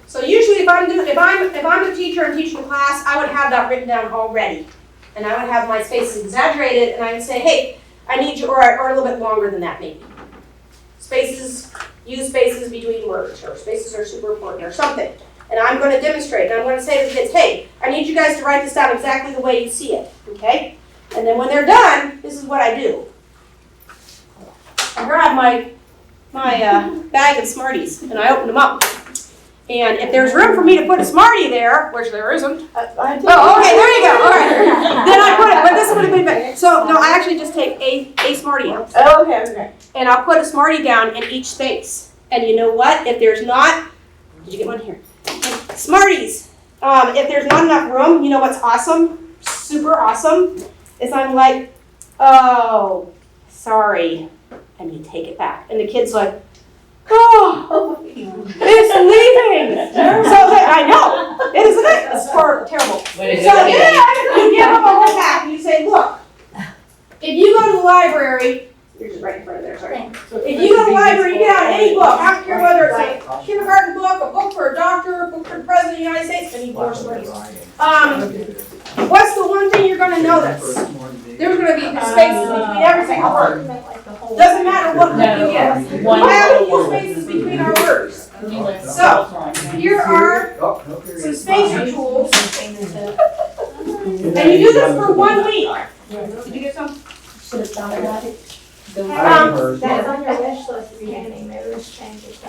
So usually if I'm the teacher and teaching a class, I would have that written down already. And I would have my spaces exaggerated, and I would say, hey, I need you, or a little bit longer than that maybe. Spaces, use spaces between words, or spaces are super important, or something. And I'm going to demonstrate, and I'm going to say to the kids, hey, I need you guys to write this down exactly the way you see it, okay? And then when they're done, this is what I do. I grab my bag of Smarties, and I open them up. And if there's room for me to put a Smartie there, which there isn't. Oh, okay, there you go. All right. Then I put it, but this would have been better. So, no, I actually just take a Smartie out. Oh, okay. And I'll put a Smartie down in each space. And you know what? If there's not, did you get one here? Smarties. If there's not enough room, you know what's awesome? Super awesome. Is I'm like, oh, sorry. and you take it back. And the kid's like, oh, it's leaving. So I know, isn't it? It's terrible. So then you give them a whole pack and you say, look, if you go to the library, you're just right in front of there, sorry. If you go to the library, you get out any book, I don't care whether it's a kindergarten book, a book for a doctor, a book for the president of the United States, any more stories. What's the one thing you're gonna notice? There's gonna be spaces between everything. Doesn't matter what book you get. We have equal spaces between our words. So, here are some spacer tools. And you do this for 1 week. Did you get some? Should have thought about it. That's on your wish list if you had any moves, change it to,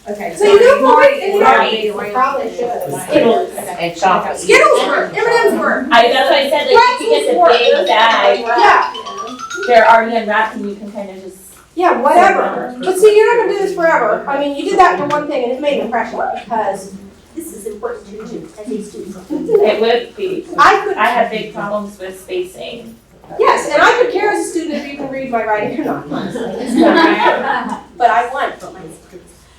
Okay. So you do it for 1 week and you probably should. Skittles and chocolate. Skittles work, M&M's work. That's what I said, like, you can get the big bag, Yeah, they're already unwrapped and you can kind of just. yeah, whatever. But see, you're not gonna do this forever. I mean, you did that for one thing and it made an impression because this is important to do as a student. It would be. I have big problems with spacing. Yes, and I could care as a student if you can read my writing or not. But I won.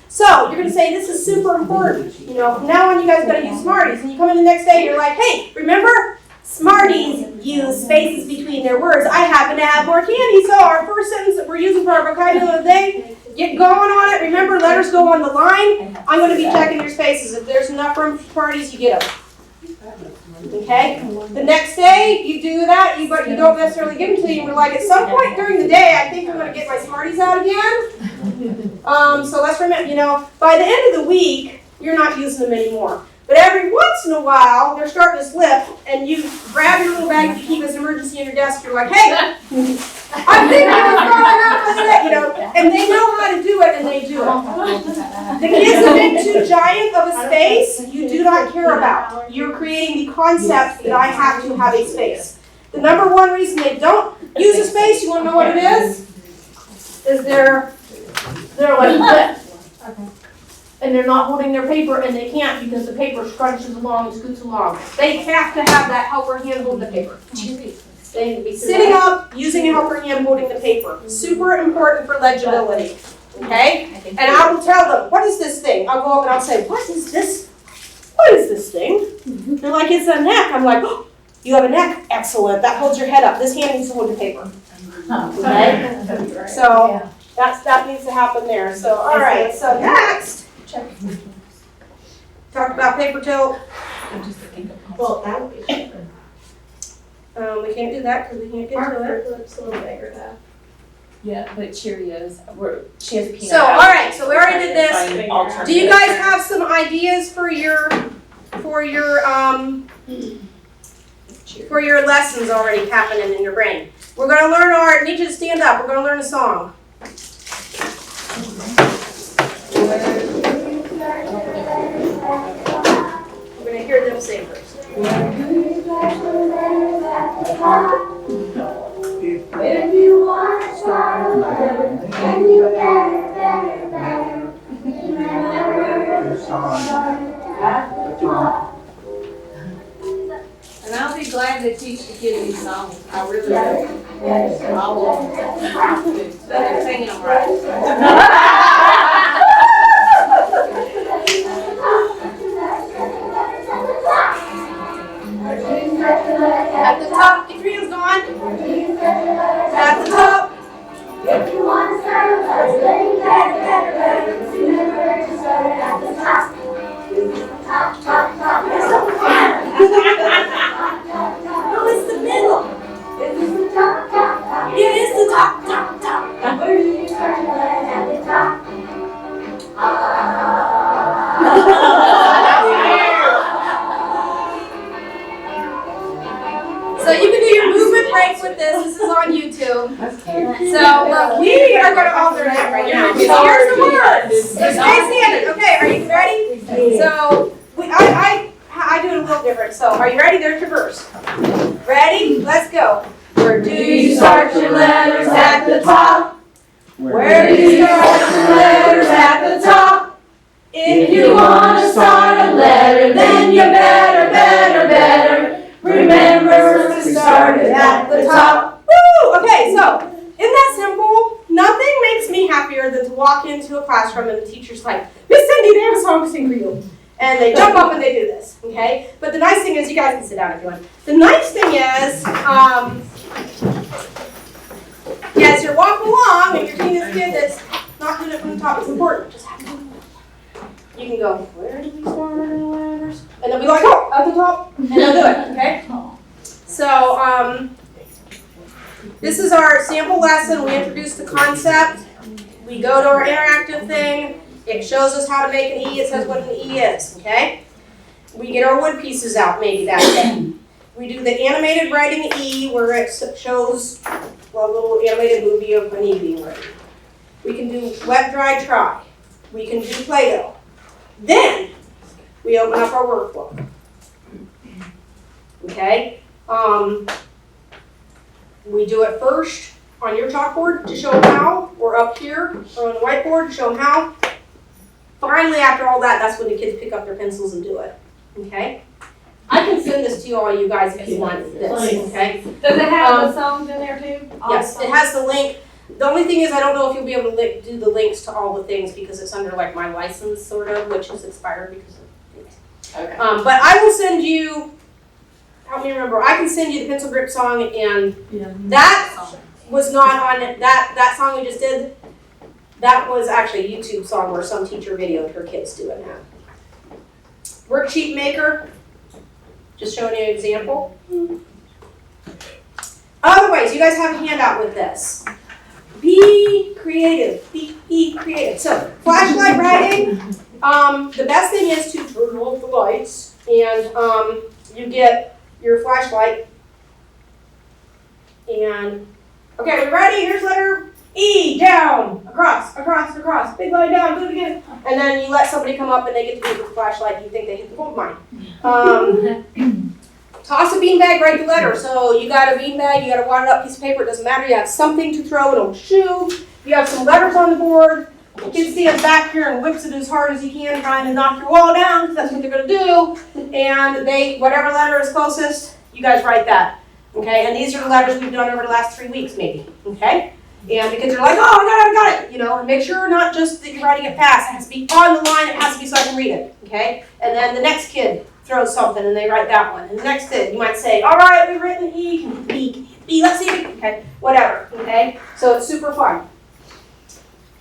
So you're gonna say this is super important. You know, from now on you guys gotta use Smarties, and you come in the next day, you're like, hey, remember? Smarties use spaces between their words. I happen to have more candy, so our first sentence that we're using for our vocabulary of the day, get going on it. Remember, letters go on the line. I'm gonna be checking your spaces. If there's enough room for Smarties, you get them. Okay? The next day, you do that, but you don't necessarily give them to you. We're like, at some point during the day, I think I'm going to get my Smarties out again. So let's remember, you know, by the end of the week, you're not using them anymore. But every once in a while, they're starting to slip, and you grab your little bag that you keep as an emergency on your desk. You're like, hey, I'm thinking what's going on with it, you know, and they know how to do it, and they do it. The kids that make too giant of a space, you do not care about. You're creating the concept that I have to have a space. The number one reason they don't use a space, you want to know what it is? Is they're like this. And they're not holding their paper, and they can't because the paper scrunches along and scoots along. They have to have that helper hand hold the paper. They need to be sitting up, using a helper hand holding the paper. Super important for legibility. Okay? And I will tell them, what is this thing? I'll go up and I'll say, what is this? What is this thing? They're like, it's a neck. I'm like, oh, you have a neck? Excellent. That holds your head up. This hand needs to hold the paper. Okay? So that needs to happen there. So, all right. So next, talk about paper tilt. Well, that would be cheaper. We can't do that because we can't get our to it. fruit looks a little bigger though. Yeah, but Cheerios, she has peanut. So, all right. So we already did this. Find alternatives. Do you guys have some ideas for your lessons already happening in your brain? We're gonna learn I need you to stand up. We're gonna learn a song. We're gonna hear them sing first. If you want to start a letter, and you better, remember to start at the top. And I'll be glad to teach the kids these songs. I really will. I will. So they're singing them right. At the top, the cream's gone. At the top. If you want to start a letter, better, remember to start at the top. Top. No, it's the middle. It is the top. It is the top. Where do you start a letter at the top? So you can do your movement breaks with this. This is on YouTube. So look, we are going to alter that right now. So here's the words. So stay standing. Okay, are you ready? So I do it a little different. So are you ready? There's your verse. Ready? Let's go. Where do you start your letters at the top? Where do you start your letters at the top? If you want to start a letter, then you better remember to start it at the top. Woo! Okay, so isn't that simple? Nothing walk into a classroom and the teacher's like, Miss Cindy, they have a song to sing for you. And they jump up and they do this, okay? But the nice thing is, you guys can sit down if you want. The nice thing is, as you're walking along and you're seeing this kid that's not doing it from the top, it's important. Just have to. You can go, where do we start in the letters? And they'll be like, oh, at the top, and they'll do it, okay? So, this is our sample lesson. We introduce the concept. We go to our interactive thing. It shows us how to make an E. It says what an E is, okay? We get our wood pieces out maybe that day. We do the animated writing E where it shows a little animated movie of an E being written. We can do wet, dry, try. We can do Play-Doh. Then we open up our workbook. Okay? We do it first on your chalkboard to show them how, or up here, or on the whiteboard to show them how. Finally, after all that, that's when the kids pick up their pencils and do it. Okay? I can send this to all you guys if you want this. Okay? Does it have the songs in there too? Yes, it has the link. The only thing is, I don't know if you'll be able to do the links to all the things because it's under like my license, sort of, which is expired because of things. Okay. But I will send you. Help me remember. I can send you the pencil grip song, and that was not on that song we just did. That was actually a YouTube song where some teacher videoed her kids doing that. Worksheet maker. Just showing you an example. Other ways, you guys have a handout with this. Be creative. Be creative. So, flashlight writing. The best thing is to turn off the lights, and you get your flashlight. And okay, we ready? Here's letter E. Down, across, across, across. Big line down. Do it again. And then you let somebody come up and they get to do it with the flashlight. You think they hit the gold mine. Toss a beanbag, write the letter. So you got a beanbag, you got a wadded up piece of paper, it doesn't matter, you have something to throw, an old shoe, you have some letters on the board, the kid stands back here and whips it as hard as he can, trying to knock your wall down, because that's what they're gonna do, and whatever letter is closest, you guys write that, okay? And these are the letters we've done over the last 3 weeks, maybe, okay? And the kids are like, oh, I got it, and make sure not just that you're writing it fast, it has to be on the line, it has to be so I can read it, okay? And then the next kid throws something and they write that one. And the next kid, you might say, all right, we've written E, B, let's see, okay, whatever, okay? So it's super fun.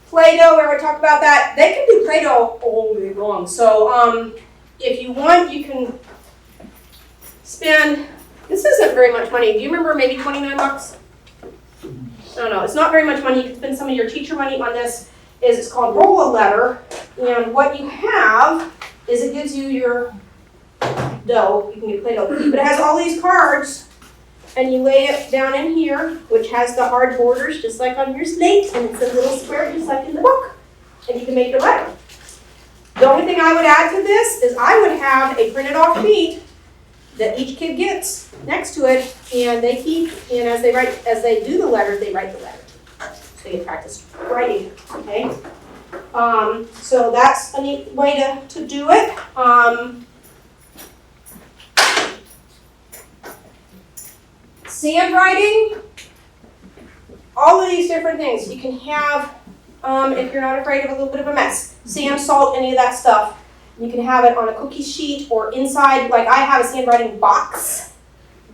Play-Doh, we already talked about that. They can do Play-Doh all day long. So if you want, you can spend, this isn't very much money. Do you remember maybe 29 bucks? No, it's not very much money. You can spend some of your teacher money on this. It's called Roll a Letter. And what you have is it gives you your dough, you can get Play-Doh, but it has all these cards, and you lay it down in here, which has the hard borders, just like on your slate, and it's a little square, just like in the book, and you can make your letter. The only thing I would add to this is I would have a printed off sheet that each kid gets next to it, and they keep, and as they do the letter, they write the letter. So you practice writing, okay? So that's a neat way to do it. Sand writing, all of these different things. You can have, if you're not afraid of a little bit of a mess, sand, salt, any of that stuff. You can have it on a cookie sheet or inside, like I have a sand writing box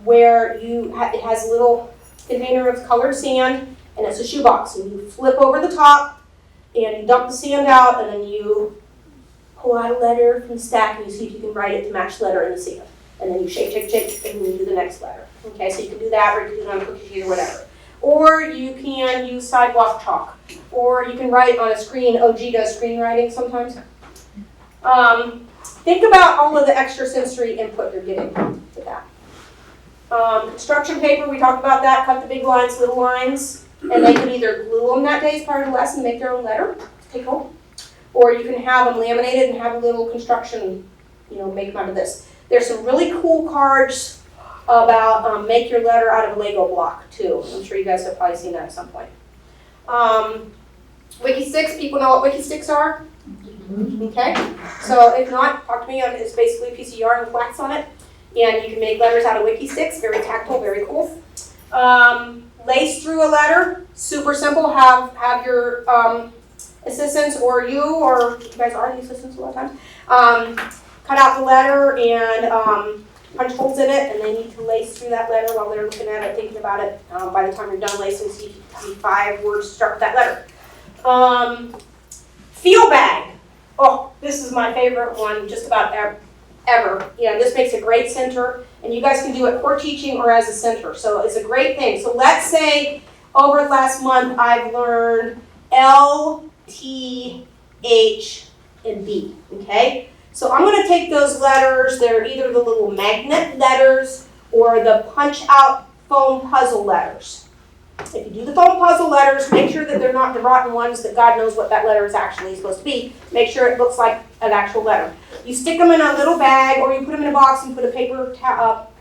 where it has a little container of colored sand and it's a shoebox. And you flip over the top and you dump the sand out and then you pull out a letter from the stack and you see if you can write it to match the letter in the sand. And then you shake, and then you do the next letter. Okay, so you can do that, or you can do it on a cookie sheet or whatever. Or you can use sidewalk chalk. Or you can write on a screen. OG does screenwriting sometimes. Think about all of the extra sensory input you're getting with that. Construction paper, we talked about that. Cut the big lines, little lines. And they can either glue them that day as part of the lesson and make their own letter. Take home. Or you can have them laminated and have a little construction, make them out of this. There's some really cool cards about make your letter out of a Lego block, too. I'm sure you guys have probably seen that at some point. Wiki sticks, people know what wiki sticks are? Okay, so if not, talk to me. It's basically a piece of yarn with wax on it. And you can make letters out of wiki sticks, very tactile, very cool. Lace through a letter, super simple. Have your assistants, or you guys are the assistants a lot of times, cut out the letter and punch holes in it, and they need to lace through that letter while they're looking at it, thinking about it. By the time you're done lacing, see 5 words to start with that letter. Feel bag. Oh, this is my favorite one just about ever. Yeah, this makes a great center, and you guys can do it for teaching or as a center, so it's a great thing. So let's say over the last month I've learned L, T, H, and B, okay? So I'm going to take those letters, they're either the little magnet letters or the punch out foam puzzle letters. If you do the foam puzzle letters, make sure that they're not the rotten ones that God knows what that letter is actually supposed to be. Make sure it looks like an actual letter. You stick them in a little bag or you put them in a box and put a paper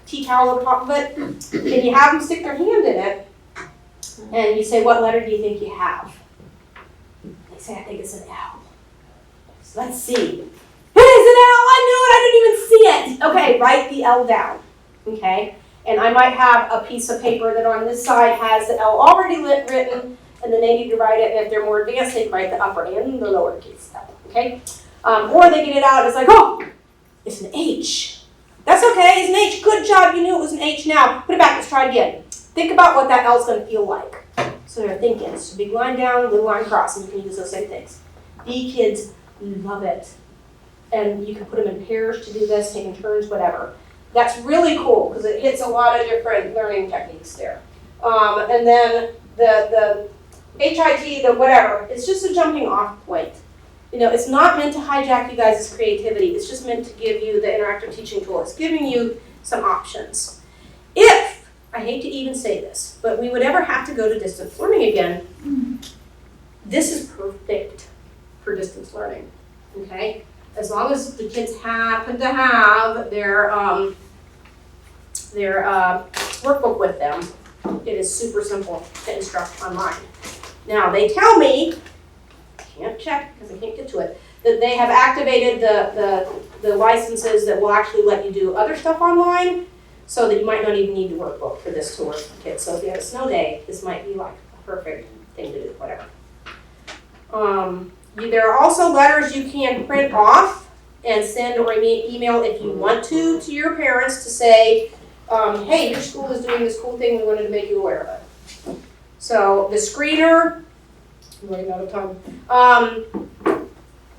tea towel over top of it. And you have them stick their hand in it and you say, what letter do you think you have? They say, I think it's an L. So let's see. It is an L, I knew it, I didn't even see it. Okay, write the L down, okay? And I might have a piece of paper that on this side has the L already written, and then they need to write it, and if they're more advanced, they can write the upper and the lowercase L, okay? Or they get it out, and it's like, oh, it's an H. That's okay, it's an H, good job, you knew it was an H now. Put it back, let's try it again. Think about what that L's gonna feel like. So they're thinking, it's a big line down, little line across, and you can use those same things. The kids love it. And you can put them in pairs to do this, taking turns, whatever. That's really cool because it hits a lot of different learning techniques there. And then the HIT, the whatever, it's just a jumping off point. You know, it's not meant to hijack you guys' creativity. It's just meant to give you the interactive teaching tool. It's giving you some options. If, I hate to even say this, but we would ever have to go to distance learning again, this is perfect for distance learning, okay? As long as the kids happen to have their workbook with them, it is super simple to instruct online. Now, they tell me, I can't check because I can't get to it, that they have activated the licenses that will actually let you do other stuff online, so that you might not even need the workbook for this to work for kids. So if you have a snow day, this might be like a perfect thing to do, whatever. There are also letters you can print off and send or email if you want to your parents to say, hey, your school is doing this cool thing, we wanted to make you aware of it. So the screener, I'm running out of time.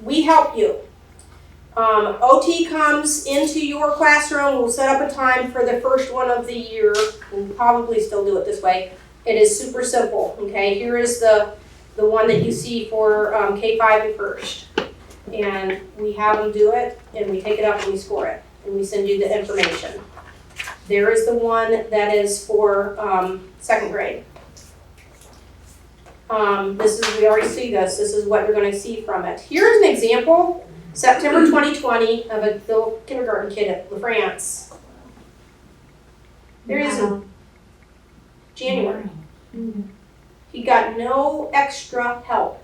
We help you. OT comes into your classroom, we'll set up a time for the first one of the year. We'll probably still do it this way. It is super simple, okay? Here is the one that you see for K-5 and first. And we have them do it, and we take it up and we score it, and we send you the information. There is the one that is for second grade. We already see this. This is what you're going to see from it. Here's an example, September 2020, of a little kindergarten kid at La France. There is a January. He got no extra help.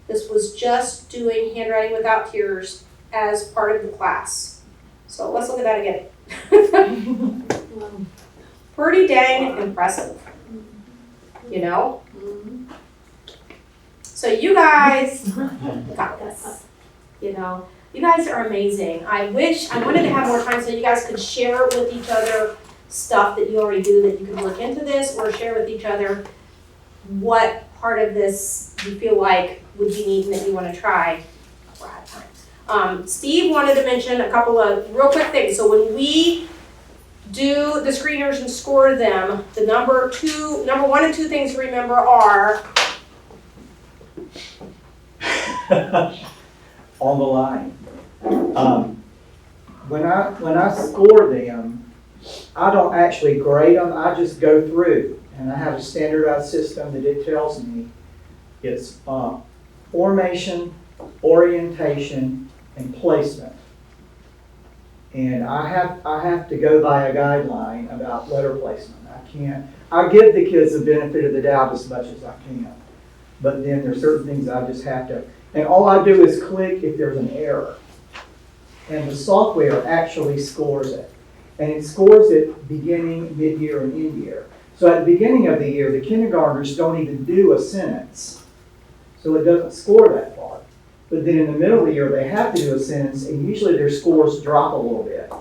This was just doing handwriting without tears as part of the class. So let's look at that again. Pretty dang impressive, you know? So you guys got this, you know? You guys are amazing. I wanted to have more time so you guys could share with each other stuff that you already do, that you could work into this, or share with each other what part of this you feel like would be neat and that you want to try. We're out of time. Steve wanted to mention a couple of real quick things. So when we do the screeners and score them, the number 1 and 2 things to remember are on the line. When I score them, I don't actually grade them, I just go through. And I have a standardized system that it tells me it's formation, orientation, and placement. And I have to go by a guideline about letter placement. I give the kids the benefit of the doubt as much as I can. But then there's certain things I just have to, and all I do is click if there's an error. And the software actually scores it. And it scores it beginning, mid-year, and end-year. So at the beginning of the year, the kindergartners don't even do a sentence. so it doesn't score that far. But then in the middle of the year, they have to do a sentence, and usually their scores drop a little bit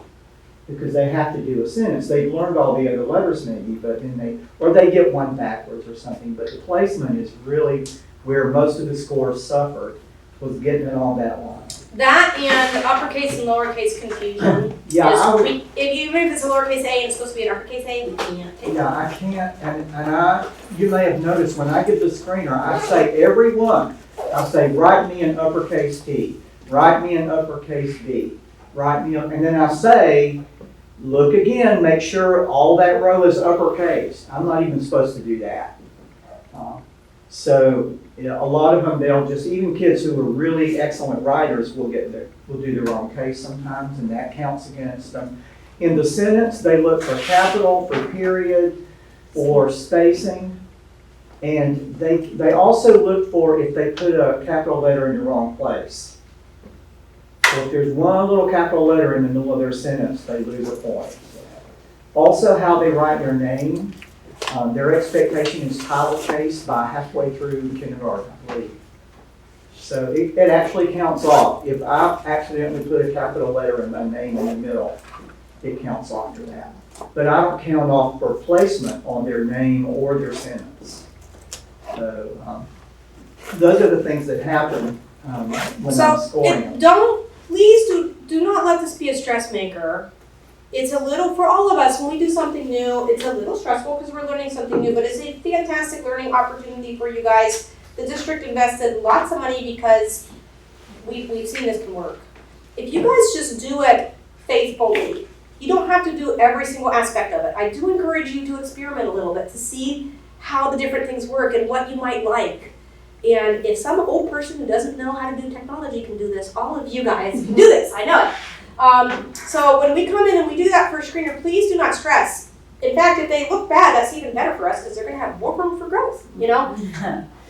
because they have to do a sentence. They've learned all the other letters maybe, but then they get one backwards or something. But the placement is really where most of the scores suffered, was getting it on that line. That and uppercase and lowercase confusion. Yeah, I would, Even if it's a lowercase a and it's supposed to be an uppercase a, we can't take yeah, I can't, and you may have noticed when I get the screener, I say every one. I say, write me an uppercase T, write me an uppercase B, write me, and then I say, look again, make sure all that row is uppercase. I'm not even supposed to do that. So, you know, a lot of them, they'll just, even kids who are really excellent writers will do the wrong case sometimes, and that counts against them. In the sentence, they look for capital, for period, or spacing. And they also look for if they put a capital letter in the wrong place. So if there's one little capital letter in the middle of their sentence, they lose a point. Also, how they write their name. Their expectation is title case by halfway through kindergarten, I believe. So it actually counts off. If I accidentally put a capital letter in my name in the middle, it counts off for that. But I don't count off for placement on their name or their sentence. So those are the things that happen when I'm scoring them. Please do not let this be a stress maker. It's a little, for all of us, when we do something new, it's a little stressful because we're learning something new, but it's a fantastic learning opportunity for you guys. The district invested lots of money because we've seen this can work. If you guys just do it faithfully, you don't have to do every single aspect of it. I do encourage you to experiment a little bit to see how the different things work and what you might like. And if some old person who doesn't know how to do technology can do this, all of you guys can do this, I know it. So when we come in and we do that first screener, please do not stress. In fact, if they look bad, that's even better for us because they're going to have more room for growth, you know?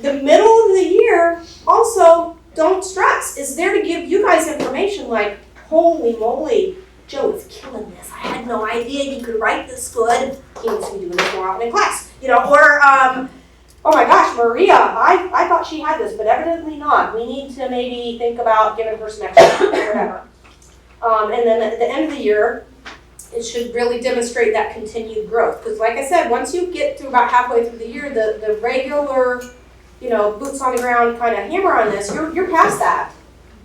The middle of the year, also, don't stress. It's there to give you guys information like, holy moly, Joe is killing this. I had no idea you could write this good. He needs to be doing this more often in class, you know? Or, oh my gosh, Maria, I thought she had this, but evidently not. We need to maybe think about giving her some extra, whatever. And then at the end of the year, it should really demonstrate that continued growth. Because like I said, once you get to about halfway through the year, the regular, you know, boots on the ground kind of hammer on this, you're past that.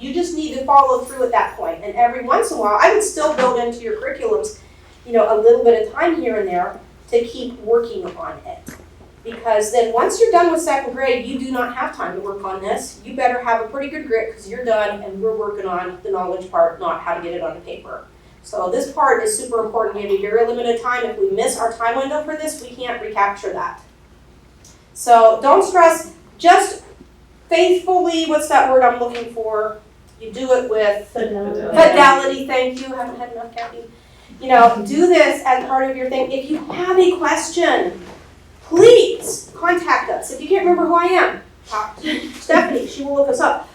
You just need to follow through at that point. And every once in a while, I would still build into your curriculums, you know, a little bit of time here and there to keep working on it. Because then once you're done with second grade, you do not have time to work on this. You better have a pretty good grit because you're done and we're working on the knowledge part, not how to get it on the paper. So this part is super important. We have a very limited time. If we miss our time window for this, we can't recapture that. So don't stress. Just faithfully, what's that word I'm looking for? You do it with fidelity. Thank you. Haven't had enough caffeine. You know, do this as part of your thing. If you have a question, please contact us. If you can't remember who I am, talk to Stephanie. She will look us up.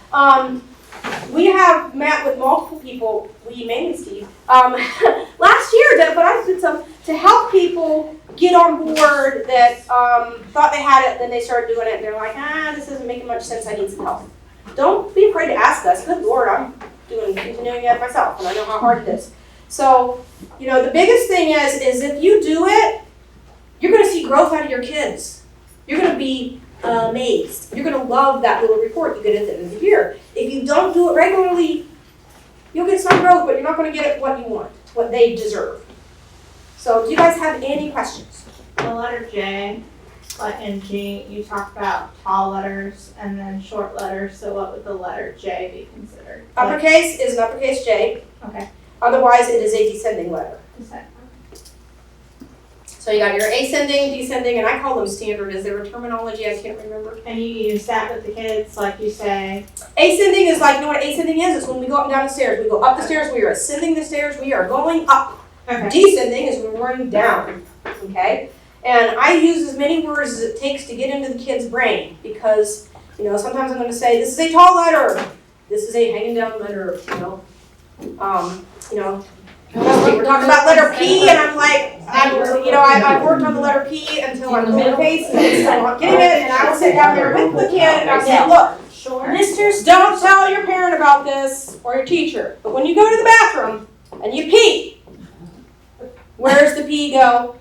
We have met with multiple people, mainly Steve, last year, but I did some to help people get on board that thought they had it, then they started doing it, and they're like, this isn't making much sense, I need some help. Don't be afraid to ask us. Good Lord, I'm continuing it myself, and I know how hard it is. So, you know, the biggest thing is if you do it, you're going to see growth out of your kids. You're going to be amazed. You're going to love that little report you get at the end of the year. If you don't do it regularly, you'll get some growth, but you're not going to get what you want, what they deserve. So do you guys have any questions? The letter J, like in G, you talked about tall letters and then short letters, so what would the letter J be considered? Uppercase is an uppercase J. Okay. Otherwise, it is a descending letter. Descending. So you got your ascending, descending, and I call them standard. Is there a terminology I can't remember? And you use that with the kids, like you say. Ascending is like, you know what ascending is? It's when we go up and down the stairs. We go up the stairs, we are ascending the stairs, we are going up. Okay. Descending is when we're running down, okay? And I use as many words as it takes to get into the kid's brain because, you know, sometimes I'm going to say, this is a tall letter. This is a hanging down letter, you know. We're talking about letter P, and I'm like, I've worked on the letter P until I'm blue face, and I'm still not getting it, and I will sit down there with the kid, and I'll say, look, Sure. Misters, don't tell your parent about this or your teacher, but when you go to the bathroom and you pee, where's the pee go?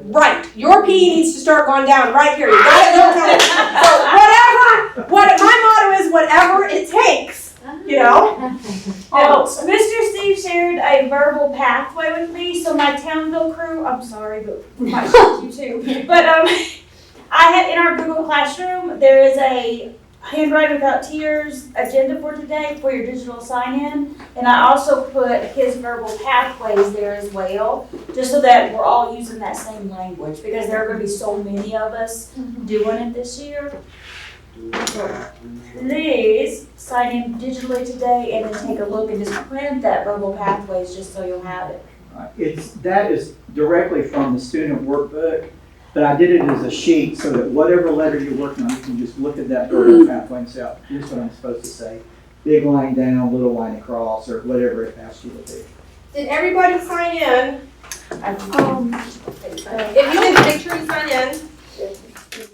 Right, your pee needs to start going down right here. You got it, don't tell it. So my motto is whatever it takes, you know? Oh, Mr. Steve shared a verbal pathway with me, so my Townville crew, I'm sorry, but we might shock you too. But I had in our Google Classroom, there is a Handwriting Without Tears agenda for today for your digital sign-in. And I also put his verbal pathways there as well, just so that we're all using that same language, because there are going to be so many of us doing it this year. So please sign in digitally today and then take a look and just print that verbal pathways just so you'll have it. That is directly from the student workbook, but I did it as a sheet so that whatever letter you're working on, you can just look at that verbal pathway and say, oh, here's what I'm supposed to say. Big line down, little line across, or whatever it asks you to do. Did everybody sign in? If you didn't, make sure you sign in.